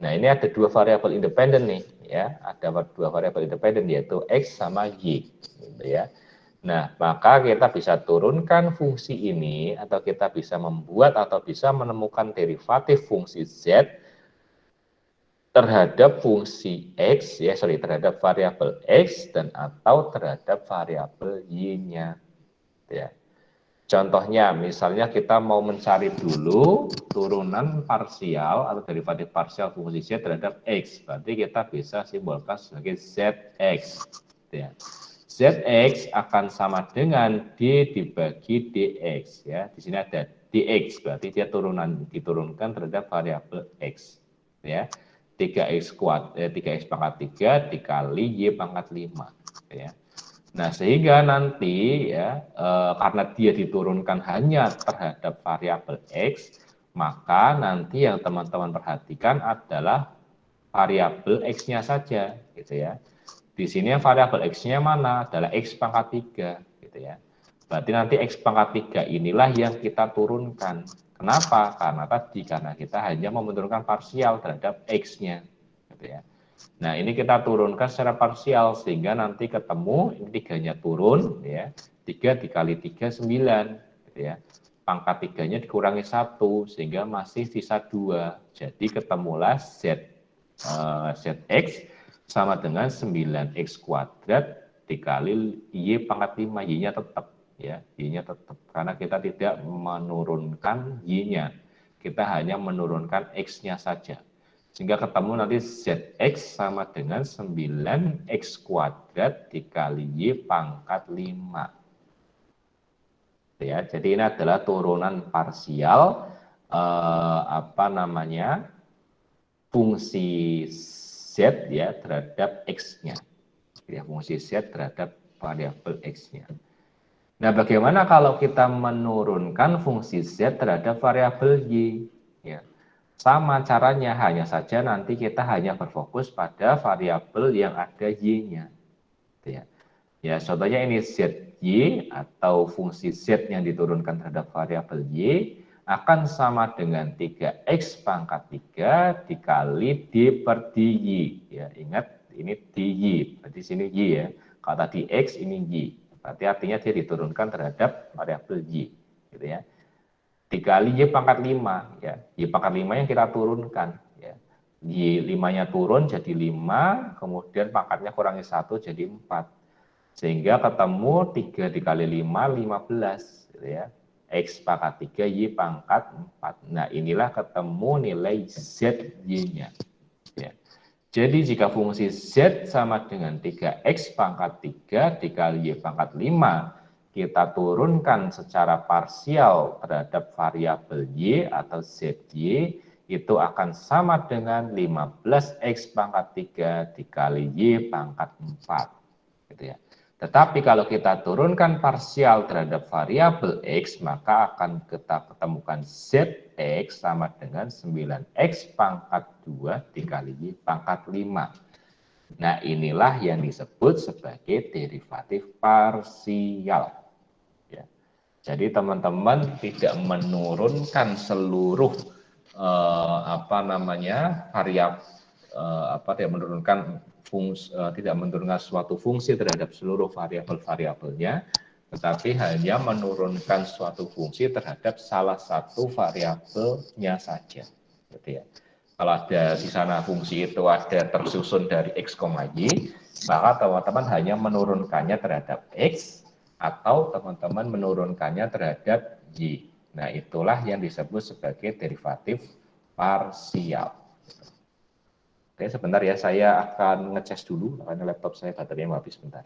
Nah, ini ada dua variabel independen nih, ya. Ada dua variabel independen yaitu X sama Y. Gitu ya. Nah, maka kita bisa turunkan fungsi ini atau kita bisa membuat atau bisa menemukan derivatif fungsi Z terhadap fungsi X, ya terhadap variabel X dan atau terhadap variabel Y-nya. Ya. Contohnya, misalnya kita mau mencari dulu turunan parsial atau derivatif parsial fungsi Z terhadap X. Berarti kita bisa simbolkan sebagai ZX. Ya. ZX akan sama dengan D dibagi DX. Ya. Di sini ada DX, berarti dia diturunkan terhadap variabel X. Ya. 3x pangkat 3 dikali Y pangkat 5. Ya. Nah, sehingga nanti ya karena dia diturunkan hanya terhadap variabel X, maka nanti yang teman-teman perhatikan adalah variabel X-nya saja, gitu ya. Di sini variabel X-nya mana? Adalah X pangkat 3, gitu ya. Berarti nanti X pangkat 3 inilah yang kita turunkan. Kenapa? Karena kita hanya mau menurunkan parsial terhadap X-nya, gitu ya. Nah, ini kita turunkan secara parsial sehingga nanti ketemu ini 3-nya turun ya. 3 dikali 3 9 gitu ya. Pangkat 3-nya dikurangi 1 sehingga masih sisa 2. Jadi ketemulah ZX sama dengan 9x kuadrat dikali Y pangkat 5. Y-nya tetap ya, Y-nya tetap karena kita tidak menurunkan Y-nya. Kita hanya menurunkan X-nya saja. Sehingga ketemu nanti ZX sama dengan 9X kuadrat dikali Y pangkat 5. Ya, jadi ini adalah turunan parsial fungsi Z ya terhadap X-nya. Ya, fungsi Z terhadap variabel X-nya. Nah, bagaimana kalau kita menurunkan fungsi Z terhadap variabel Y? Ya. Sama caranya, hanya saja nanti kita hanya berfokus pada variabel yang ada Y-nya. Ya. Ya, contohnya ini ZY atau fungsi Z yang diturunkan terhadap variabel Y akan sama dengan 3X pangkat 3 dikali D per DY. Ya, ingat ini DY, berarti sini Y ya. Kalau tadi X, ini Y. Berarti artinya dia diturunkan terhadap variabel Y. Gitu ya. Dikali Y pangkat 5 ya. Y pangkat 5 yang kita turunkan ya. Y 5-nya turun jadi 5, kemudian pangkatnya kurangi 1 jadi 4. Sehingga ketemu 3 dikali 5 15 gitu ya. X pangkat 3 Y pangkat 4. Nah, inilah ketemu nilai ZY-nya ya. Jadi jika fungsi Z sama dengan 3X pangkat 3 dikali Y pangkat 5, kita turunkan secara parsial terhadap variabel Y atau ZY, itu akan sama dengan 15X pangkat 3 dikali Y pangkat 4. Gitu ya. Tetapi kalau kita turunkan parsial terhadap variabel X, maka akan kita ketemukan ZX sama dengan 9X pangkat 2 dikali Y pangkat 5. Nah, inilah yang disebut sebagai derivatif parsial. Ya. Jadi teman-teman tidak menurunkan seluruh variabel, tidak menurunkan tidak menurunkan suatu fungsi terhadap seluruh variabel-variabelnya, tetapi hanya menurunkan suatu fungsi terhadap salah satu variabelnya saja. Gitu ya. Kalau ada di sana fungsi itu ada tersusun dari x, y, maka teman-teman hanya menurunkannya terhadap x atau teman-teman menurunkannya terhadap y. Nah, itulah yang disebut sebagai derivatif parsial. Oke, sebentar ya, saya akan ngecas dulu karena laptop saya baterainya mau habis sebentar.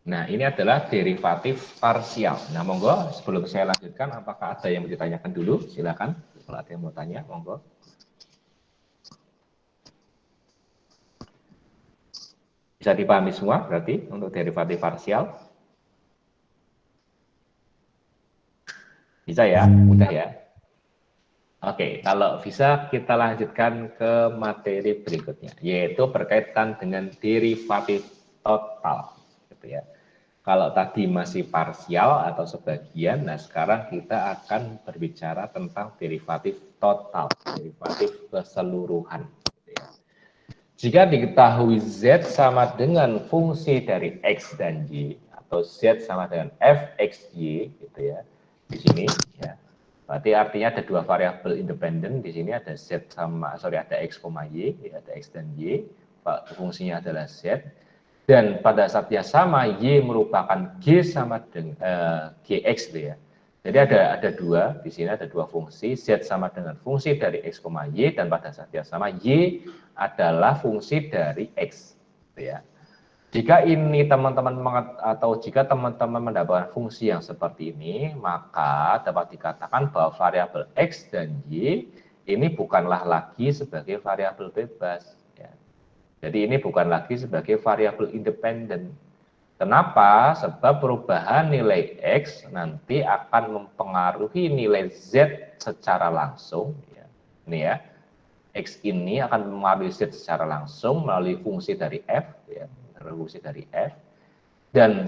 Nah, ini adalah derivatif parsial. Nah, monggo sebelum saya lanjutkan, apakah ada yang mau ditanyakan dulu? Silakan. Kalau ada yang mau tanya, monggo. Bisa dipahami semua berarti untuk derivatif parsial? Bisa ya? Mudah ya? Oke, kalau bisa kita lanjutkan ke materi berikutnya, yaitu berkaitan dengan derivatif total. Gitu ya. Kalau tadi masih parsial atau sebagian, nah sekarang kita akan berbicara tentang derivatif total, derivatif keseluruhan. Gitu ya. Jika diketahui Z sama dengan fungsi dari X dan Y, atau Z sama dengan fxy, gitu ya, di sini, ya, berarti artinya ada dua variabel independen, di sini ada Z ada X, Y, ada X dan Y, fungsinya adalah Z, dan pada saat yang sama Y merupakan G sama dengan GX gitu ya. Jadi ada dua, di sini ada dua fungsi, Z sama dengan fungsi dari X, Y, dan pada saat yang sama Y adalah fungsi dari X gitu ya. Jika ini teman-teman jika teman-teman mendapatkan fungsi yang seperti ini, maka dapat dikatakan bahwa variabel X dan Y ini bukanlah lagi sebagai variabel bebas. Ya. Jadi ini bukan lagi sebagai variabel independen. Kenapa? Sebab perubahan nilai X nanti akan mempengaruhi nilai Z secara langsung. Ya. Ini ya, X ini akan mempengaruhi Z secara langsung melalui fungsi dari F, ya, fungsi dari F, dan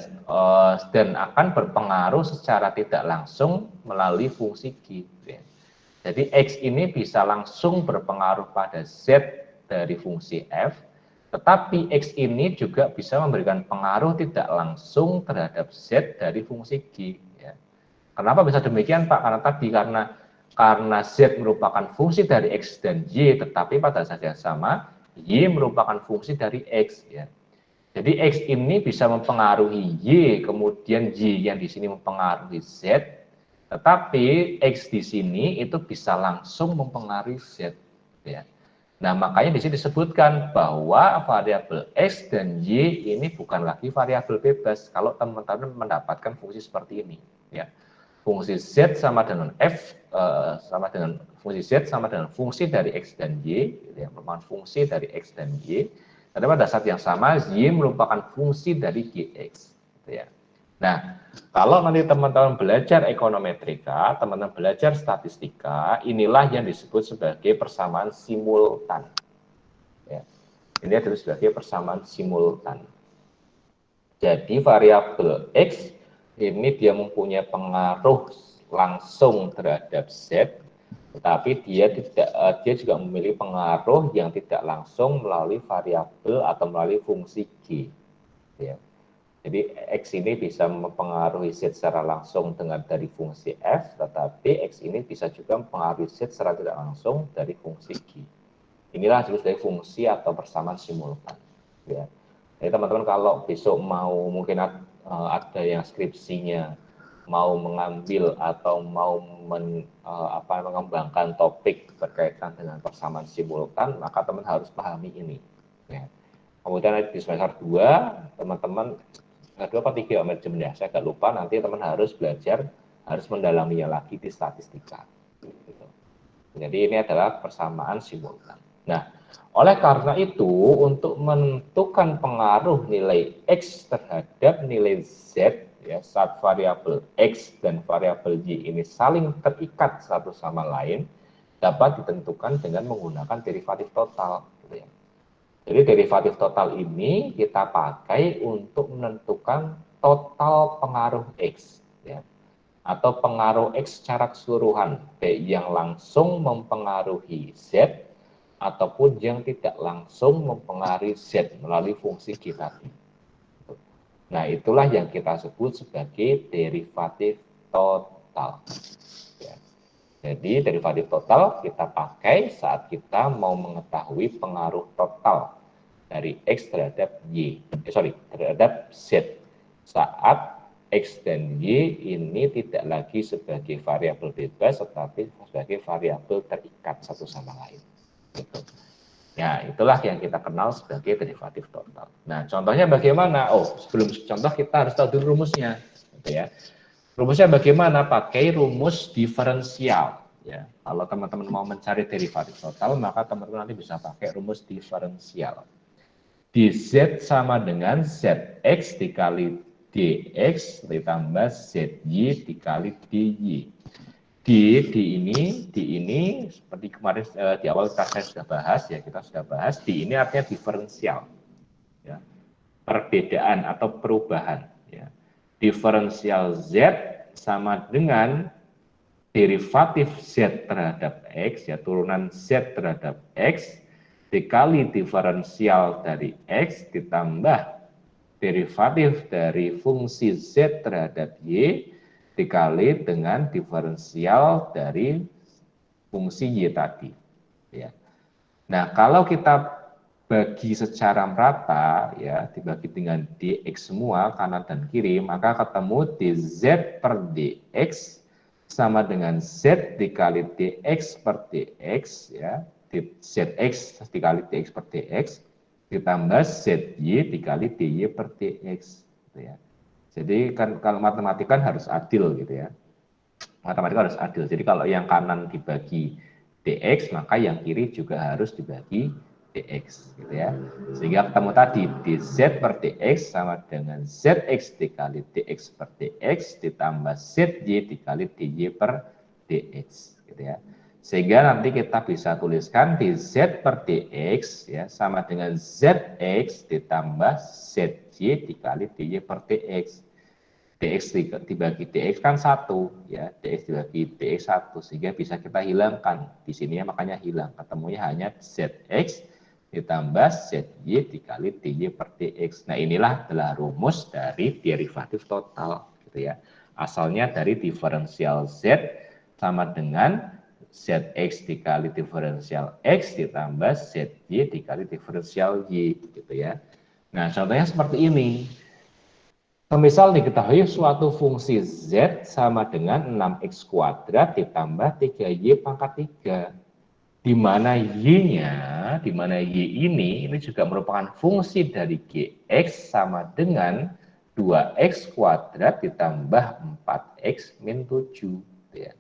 akan berpengaruh secara tidak langsung melalui fungsi G. Ya. Jadi X ini bisa langsung berpengaruh pada Z dari fungsi F, tetapi X ini juga bisa memberikan pengaruh tidak langsung terhadap Z dari fungsi G. Ya. Kenapa bisa demikian, Pak? Karena Z merupakan fungsi dari X dan Y, tetapi pada saat yang sama Y merupakan fungsi dari X. Ya. Jadi X ini bisa mempengaruhi Y, kemudian Y yang di sini mempengaruhi Z, tetapi X di sini itu bisa langsung mempengaruhi Z. Ya. Nah, makanya di sini disebutkan bahwa variabel X dan Y ini bukan lagi variabel bebas kalau teman-teman mendapatkan fungsi seperti ini. Ya. Fungsi Z sama dengan fungsi Z sama dengan fungsi dari X dan Y, ya, merupakan fungsi dari X dan Y. Dan pada saat yang sama, Y merupakan fungsi dari GX. Gitu ya. Nah, kalau nanti teman-teman belajar ekonometrika, teman-teman belajar statistika, inilah yang disebut sebagai persamaan simultan. Ya. Ini adalah sebagai persamaan simultan. Jadi variabel X ini dia mempunyai pengaruh langsung terhadap Z, tetapi dia juga memiliki pengaruh yang tidak langsung melalui variabel atau melalui fungsi G. Ya. Jadi X ini bisa mempengaruhi Z secara langsung dengan dari fungsi F, tetapi X ini bisa juga mempengaruhi Z secara tidak langsung dari fungsi G. Inilah disebut sebagai fungsi atau persamaan simultan. Ya. Jadi teman-teman kalau besok mau mungkin ada yang skripsinya mau mengambil atau mau mengembangkan topik berkaitan dengan persamaan simultan, maka teman harus pahami ini. Ya. Kemudian di semester 2, teman-teman 2 atau 3 manajemen ya, saya agak lupa, nanti teman harus belajar, harus mendalaminya lagi di statistika. Gitu. Jadi ini adalah persamaan simultan. Nah, oleh karena itu, untuk menentukan pengaruh nilai X terhadap nilai Z, ya, saat variabel X dan variabel Y ini saling terikat satu sama lain, dapat ditentukan dengan menggunakan derivatif total. Gitu ya. Jadi derivatif total ini kita pakai untuk menentukan total pengaruh X, ya, atau pengaruh X secara keseluruhan, baik yang langsung mempengaruhi Z ataupun yang tidak langsung mempengaruhi Z melalui fungsi G tadi. Nah, itulah yang kita sebut sebagai derivatif total. Ya. Jadi derivatif total kita pakai saat kita mau mengetahui pengaruh total dari X terhadap Y, terhadap Z saat X dan Y ini tidak lagi sebagai variabel bebas, tetapi sebagai variabel terikat satu sama lain. Gitu. Ya, itulah yang kita kenal sebagai derivatif total. Nah, contohnya bagaimana? Oh, sebelum contoh kita harus tahu dulu rumusnya. Gitu ya. Rumusnya bagaimana? Pakai rumus diferensial. Ya, kalau teman-teman mau mencari derivatif total, maka teman-teman nanti bisa pakai rumus diferensial. dz sama dengan zx dikali dx ditambah zy dikali dy. D ini seperti kemarin di awal saya sudah bahas, ya, kita sudah bahas, D ini artinya diferensial, ya, perbedaan atau perubahan, ya. Diferensial Z sama dengan derivatif Z terhadap X, ya, turunan Z terhadap X dikali diferensial dari X ditambah derivatif dari fungsi Z terhadap Y dikali dengan diferensial dari fungsi Y tadi. Ya. Nah, kalau kita bagi secara merata, ya, dibagi dengan dx semua kanan dan kiri, maka ketemu dz per dx sama dengan z dikali dx per dx, ya, zx dikali dx per dx ditambah zy dikali dy per dx, gitu ya. Jadi kan kalau matematika kan harus adil, gitu ya. Matematika harus adil. Jadi kalau yang kanan dibagi dx, maka yang kiri juga harus dibagi dx, gitu ya. Sehingga ketemu tadi dz per dx sama dengan zx dikali dx per dx ditambah zy dikali dy per dx, gitu ya. Sehingga nanti kita bisa tuliskan dz per dx, ya, sama dengan zx ditambah zy dikali dy per dx. dx dibagi dx kan 1, ya, dx dibagi dx 1, sehingga bisa kita hilangkan di sini, ya, makanya hilang, ketemunya hanya zx ditambah zy dikali dy per dx. Nah, inilah adalah rumus dari derivatif total, gitu ya. Asalnya dari diferensial z sama dengan zx dikali diferensial x ditambah zy dikali diferensial y, gitu ya. Nah, contohnya seperti ini. Semisal diketahui suatu fungsi z sama dengan 6x kuadrat ditambah 3y pangkat 3. Di mana y ini juga merupakan fungsi dari gx sama dengan 2x kuadrat ditambah 4x min 7. Ya.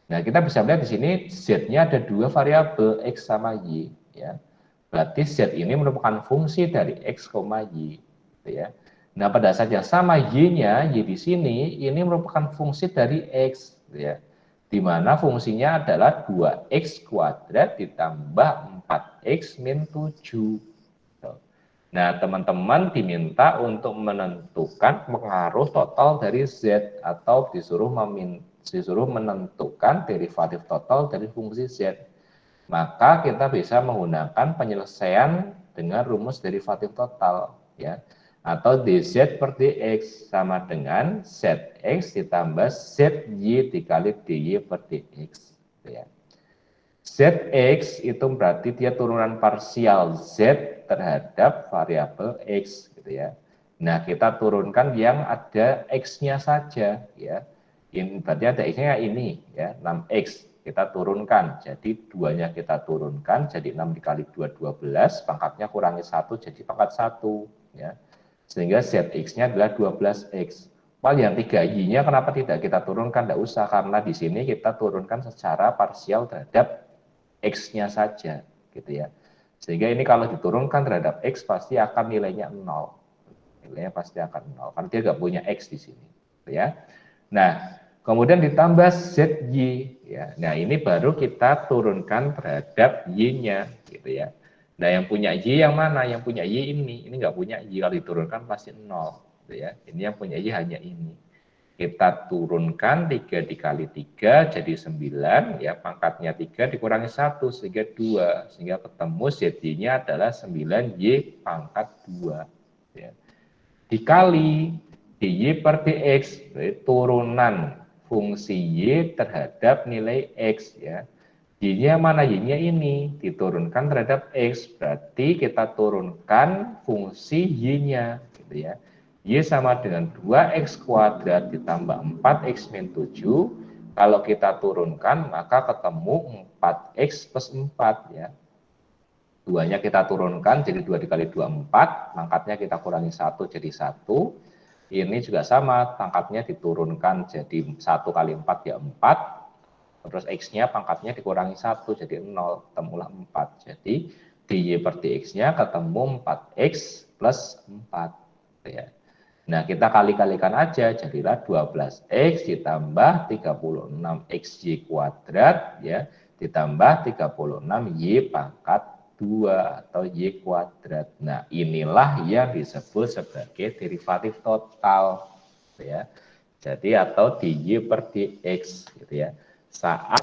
Nah, kita bisa melihat di sini z-nya ada dua variabel x sama y. Ya. Berarti z ini merupakan fungsi dari x, y. Ya. Nah, pada saat yang sama y-nya, y di sini, ini merupakan fungsi dari x, ya, di mana fungsinya adalah 2x kuadrat ditambah 4x min 7. Nah, teman-teman diminta untuk menentukan pengaruh total dari z, atau disuruh menentukan derivatif total dari fungsi z. Maka kita bisa menggunakan penyelesaian dengan rumus derivatif total, ya, atau dz per dx sama dengan zx ditambah zy dikali dy per dx, ya. Zx itu berarti dia turunan parsial z terhadap variabel x, gitu ya. Nah, kita turunkan yang ada x-nya saja, ya. Ini berarti ada X-nya ini ya, 6X. Kita turunkan, jadi 2-nya kita turunkan, jadi 6 dikali 2, 12, pangkatnya kurangi 1, jadi pangkat 1. Ya. Sehingga ZX-nya adalah 12X. Yang 3Y-nya kenapa tidak kita turunkan? Tidak usah, karena di sini kita turunkan secara parsial terhadap X-nya saja. Gitu ya. Sehingga ini kalau diturunkan terhadap X, pasti akan nilainya 0. Nilainya pasti akan 0, karena dia nggak punya X di sini. Gitu ya. Nah, kemudian ditambah ZY. Ya. Nah, ini baru kita turunkan terhadap Y-nya. Gitu ya. Nah, yang punya Y yang mana? Yang punya Y ini. Ini nggak punya Y. Kalau diturunkan pasti 0. Gitu ya. Ini yang punya Y hanya ini. Kita turunkan 3 dikali 3 jadi 9. Ya, pangkatnya 3 dikurangi 1 sehingga 2. Sehingga ketemu ZY-nya adalah 9Y pangkat 2. Ya. Dikali dy per dx, turunan fungsi y terhadap nilai x ya. Y-nya mana? Y-nya ini diturunkan terhadap x, berarti kita turunkan fungsi y-nya gitu ya. Y sama dengan 2x kuadrat ditambah 4x min 7. Kalau kita turunkan maka ketemu 4x plus 4 ya. 2-nya kita turunkan, jadi 2 dikali 2, 4. Pangkatnya kita kurangi 1, jadi 1. Ini juga sama, pangkatnya diturunkan, jadi 1 kali 4, ya 4. Terus X-nya pangkatnya dikurangi 1, jadi 0. Ketemulah 4. Jadi dy per dx-nya ketemu 4x plus 4. Ya. Nah, kita kali-kalikan aja, jadilah 12x ditambah 36xy kuadrat, ya, ditambah 36y pangkat 2 atau y kuadrat. Nah, inilah yang disebut sebagai derivatif total. Ya. Jadi, atau dy per dx. Gitu ya. Saat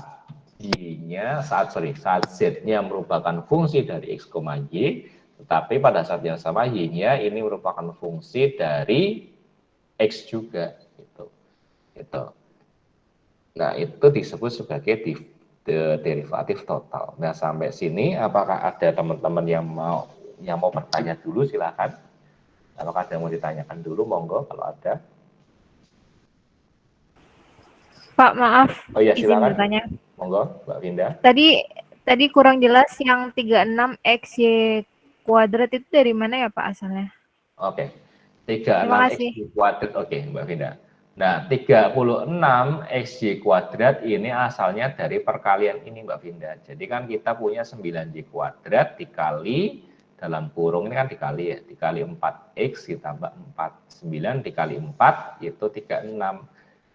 z-nya merupakan fungsi dari x, y, tetapi pada saat yang sama y-nya ini merupakan fungsi dari x juga gitu. Nah, itu disebut sebagai derivatif total. Nah, sampai sini apakah ada teman-teman yang mau bertanya dulu, silakan. Apakah ada yang mau ditanyakan dulu, monggo kalau ada. Pak, maaf. Oh iya, izin silakan. bertanya. Monggo, Mbak Vinda. Tadi kurang jelas yang 36xy kuadrat itu dari mana ya Pak asalnya? Oke. 36xy kuadrat. Oke, Mbak Vinda. Nah, 36xy kuadrat ini asalnya dari perkalian ini, Mbak Vinda. Jadi kan kita punya 9y kuadrat dikali, dalam kurung ini kan dikali ya, dikali 4x ditambah 4. 9 dikali 4 itu 36.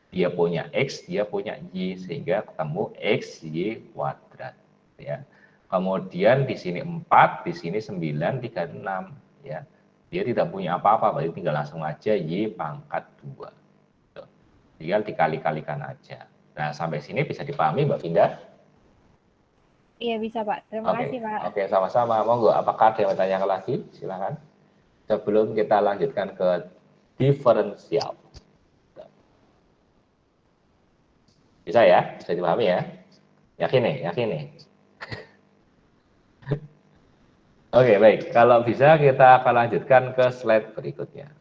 Dia punya x, dia punya y, sehingga ketemu xy kuadrat. Ya. Kemudian di sini 4, di sini 9, 36. Ya. Dia tidak punya apa-apa, berarti tinggal langsung aja y pangkat 2. Tinggal dikali-kalikan aja. Nah, sampai sini bisa dipahami, Mbak Vinda? Iya, bisa, Pak. Terima kasih, Pak. Oke, sama-sama. Monggo, apakah ada yang bertanya lagi? Silakan. Sebelum kita lanjutkan ke diferensial. Bisa ya? Bisa dipahami ya? Yakin nih? Oke, baik. Kalau bisa kita akan lanjutkan ke slide berikutnya.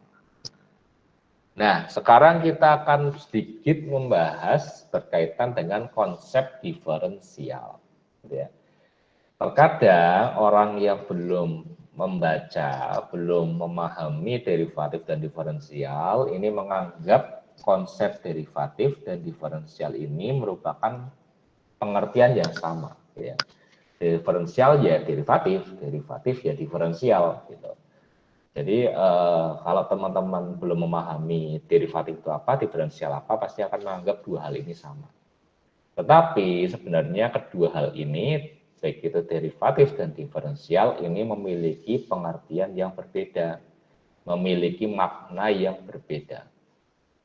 Nah, sekarang kita akan sedikit membahas berkaitan dengan konsep diferensial. Ya. Terkadang orang yang belum membaca, belum memahami derivatif dan diferensial, ini menganggap konsep derivatif dan diferensial ini merupakan pengertian yang sama. Ya. Diferensial ya derivatif, derivatif ya diferensial. Gitu. Jadi kalau teman-teman belum memahami derivatif itu apa, diferensial apa, pasti akan menganggap dua hal ini sama. Tetapi sebenarnya kedua hal ini, baik itu derivatif dan diferensial, ini memiliki pengertian yang berbeda, memiliki makna yang berbeda.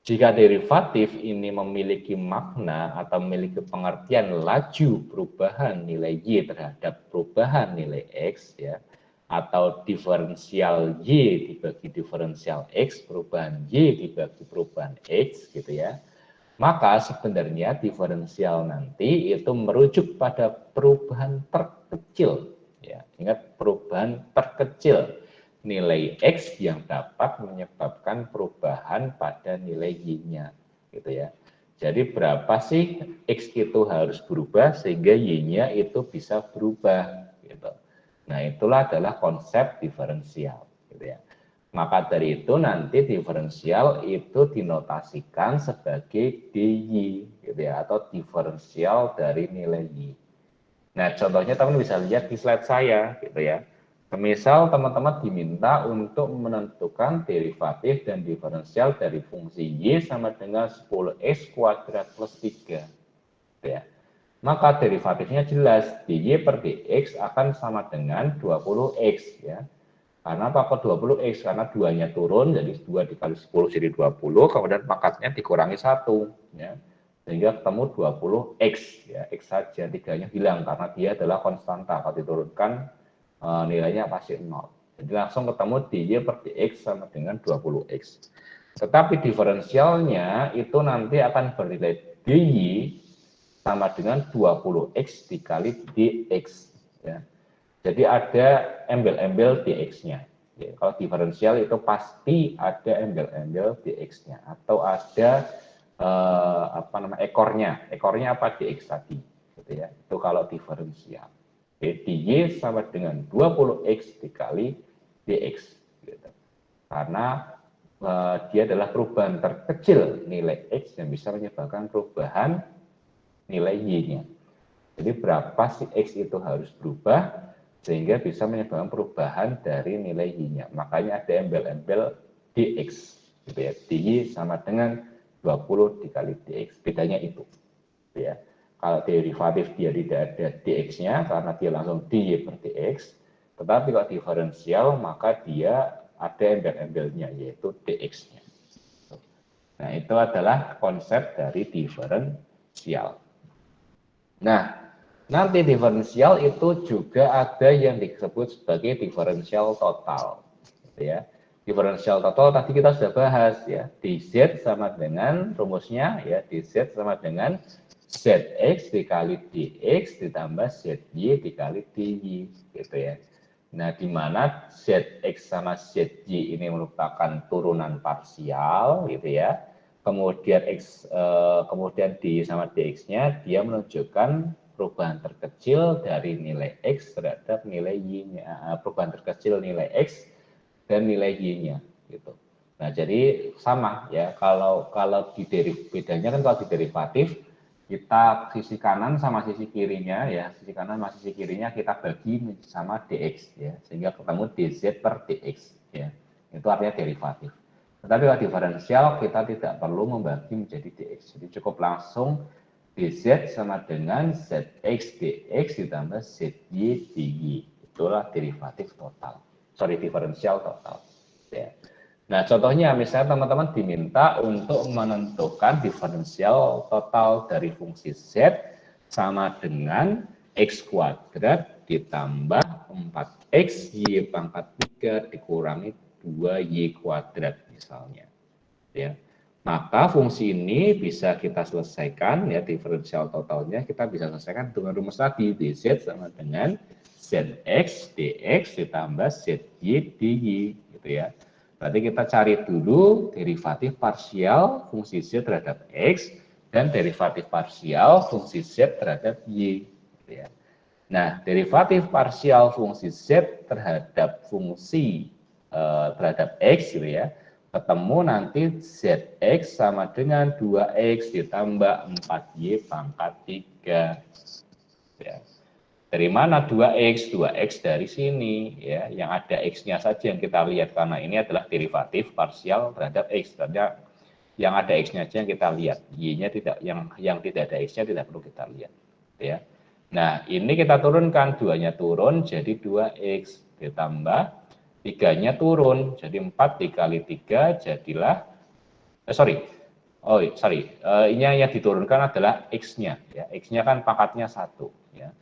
Jika derivatif ini memiliki makna atau memiliki pengertian laju perubahan nilai y terhadap perubahan nilai x, ya, atau diferensial y dibagi diferensial x, perubahan y dibagi perubahan x, gitu ya, maka sebenarnya diferensial nanti itu merujuk pada perubahan terkecil. Ya, ingat, perubahan terkecil nilai x yang dapat menyebabkan perubahan pada nilai y-nya, gitu ya. Jadi berapa sih X itu harus berubah sehingga Y-nya itu bisa berubah gitu. Nah, itulah adalah konsep diferensial gitu ya. Maka dari itu nanti diferensial itu dinotasikan sebagai DY gitu ya, atau diferensial dari nilai Y. Nah, contohnya teman bisa lihat di slide saya gitu ya. Misal teman-teman diminta untuk menentukan derivatif dan diferensial dari fungsi Y sama dengan 10x kuadrat plus 3. Ya. Maka derivatifnya jelas, dy per dx akan sama dengan 20x. Ya. Karena apa kok 20x? Karena 2-nya turun, jadi 2 dikali 10 jadi 20, kemudian pangkatnya dikurangi 1. Ya. Sehingga ketemu 20x. Ya. X saja, 3-nya hilang karena dia adalah konstanta. Kalau diturunkan, nilainya pasti 0. Jadi langsung ketemu dy per dx sama dengan 20x. Tetapi diferensialnya itu nanti akan bernilai dy sama dengan 20x dikali dx. Ya. Jadi ada embel-embel dx-nya. Ya, kalau diferensial itu pasti ada embel-embel dx-nya atau ada ekornya. Ekornya apa? Dx tadi. Gitu ya. Itu kalau diferensial. dy sama dengan 20x dikali dx. Gitu. Karena dia adalah perubahan terkecil nilai x yang bisa menyebabkan perubahan nilai y-nya. Jadi berapa sih x itu harus berubah sehingga bisa menyebabkan perubahan dari nilai y-nya. Makanya ada embel-embel dx. Gitu ya. dy sama dengan 20 dikali dx. Bedanya itu. Gitu ya. Kalau derivatif dia tidak ada dx-nya karena dia langsung dy per dx, tetapi kalau diferensial maka dia ada embel-embelnya yaitu dx-nya. Nah, itu adalah konsep dari diferensial. Nah, nanti diferensial itu juga ada yang disebut sebagai diferensial total. Gitu ya. Diferensial total tadi kita sudah bahas ya, dz sama dengan rumusnya ya, dz sama dengan zx dikali dx ditambah zy dikali dy gitu ya. Nah, di mana zx sama zy ini merupakan turunan parsial gitu ya. Kemudian kemudian dy sama dx-nya dia menunjukkan perubahan terkecil dari nilai x terhadap nilai y-nya, perubahan terkecil nilai x dan nilai y-nya gitu. Nah, jadi sama ya, kalau di bedanya kan kalau di derivatif kita sisi kanan sama sisi kirinya ya, sisi kanan sama sisi kirinya kita bagi sama dx ya, sehingga ketemu dz per dx ya. Itu artinya derivatif. Tetapi kalau diferensial kita tidak perlu membagi menjadi dx. Jadi cukup langsung dz sama dengan zx dx ditambah zy dy. Itulah derivatif total. Diferensial total. Ya. Nah, contohnya misalnya teman-teman diminta untuk menentukan diferensial total dari fungsi z sama dengan x kuadrat ditambah 4x y pangkat 3 dikurangi 2y kuadrat misalnya. Ya. Maka fungsi ini bisa kita selesaikan ya, diferensial totalnya kita bisa selesaikan dengan rumus tadi, dz sama dengan zx dx ditambah zy dy gitu ya. Berarti kita cari dulu derivatif parsial fungsi z terhadap x dan derivatif parsial fungsi z terhadap y. Gitu ya. Nah, derivatif parsial fungsi z terhadap fungsi terhadap x gitu ya, ketemu nanti zx sama dengan 2x ditambah 4y pangkat 3. Ya. Dari mana 2x? 2x dari sini ya, yang ada x-nya saja yang kita lihat karena ini adalah derivatif parsial terhadap x. Ternyata yang ada x-nya saja yang kita lihat, y-nya tidak, yang tidak ada x-nya tidak perlu kita lihat ya. Nah, ini kita turunkan, 2-nya turun jadi 2x ditambah 3-nya turun jadi 4 dikali 3 jadilah ini yang diturunkan adalah x-nya ya. X-nya kan pangkatnya 1 ya.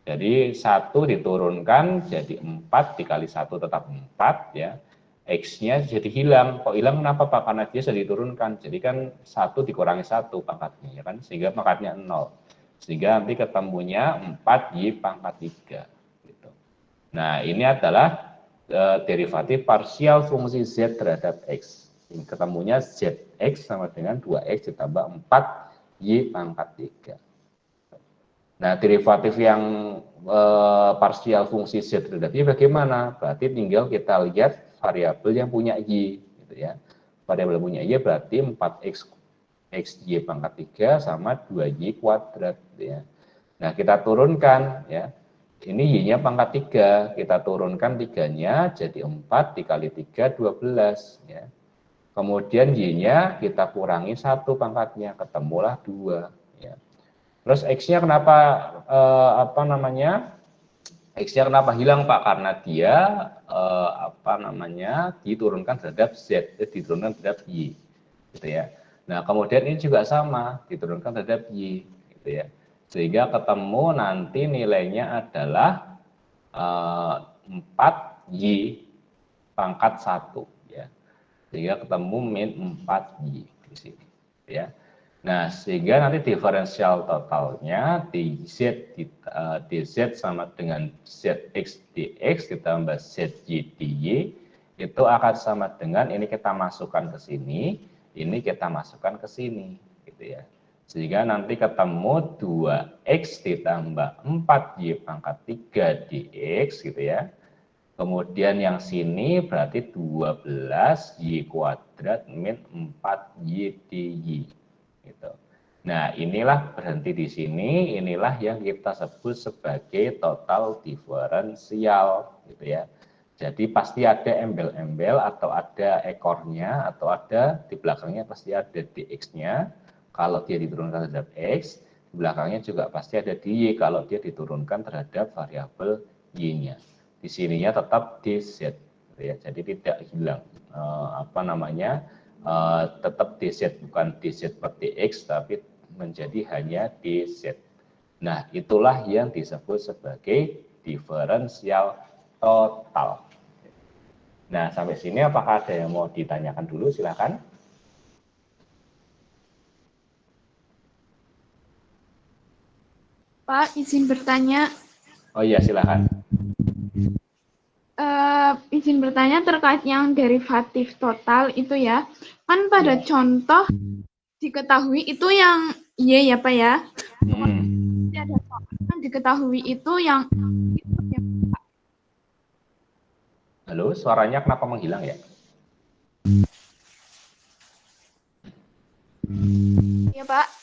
Jadi 1 diturunkan jadi 4 dikali 1 tetap 4 ya. X-nya jadi hilang. Kok hilang kenapa Pak? Karena dia sudah diturunkan. Jadi kan 1 dikurangi 1 pangkatnya ya kan, sehingga pangkatnya 0. Sehingga nanti ketemunya 4y pangkat 3 gitu. Nah, ini adalah derivatif parsial fungsi z terhadap x. Ketemunya zx sama dengan 2x ditambah 4 Y pangkat 3. Nah, derivatif yang parsial fungsi Z terhadap Y bagaimana? Berarti tinggal kita lihat variabel yang punya Y. Gitu ya. Variabel yang punya Y berarti 4X XY pangkat 3 sama 2Y kuadrat. Gitu ya. Nah, kita turunkan. Ya. Ini Y-nya pangkat 3. Kita turunkan 3-nya jadi 4 dikali 3, 12. Ya. Kemudian Y-nya kita kurangi 1 pangkatnya, ketemulah 2. Ya. Terus X-nya kenapa X-nya kenapa hilang Pak? Karena dia diturunkan terhadap Z, diturunkan terhadap Y, gitu ya. Nah kemudian ini juga sama, diturunkan terhadap Y, gitu ya. Sehingga ketemu nanti nilainya adalah 4Y pangkat 1, ya. Sehingga ketemu min 4Y di sini, ya. Nah, sehingga nanti diferensial totalnya dz sama dengan zx dx ditambah zy dy itu akan sama dengan ini kita masukkan ke sini, ini kita masukkan ke sini, gitu ya. Sehingga nanti ketemu 2x ditambah 4y pangkat 3 dx, gitu ya. Kemudian yang sini berarti 12y kuadrat min 4y dy. Gitu. Nah, inilah berhenti di sini, inilah yang kita sebut sebagai total diferensial, gitu ya. Jadi pasti ada embel-embel atau ada ekornya atau ada di belakangnya pasti ada dx-nya. Kalau dia diturunkan terhadap x, di belakangnya juga pasti ada dy kalau dia diturunkan terhadap variabel y-nya. Di sininya tetap dz, gitu ya. Jadi tidak hilang tetap dz, bukan dz per dx tapi menjadi hanya dz. Nah, itulah yang disebut sebagai diferensial total. Nah, sampai sini apakah ada yang mau ditanyakan dulu? Silakan. Pak, izin bertanya. Oh iya, silakan. Izin bertanya terkait yang derivatif total itu ya. Kan pada contoh diketahui itu yang Y ya Pak ya. Ada soal diketahui itu yang Halo, suaranya kenapa menghilang ya? ya Pak.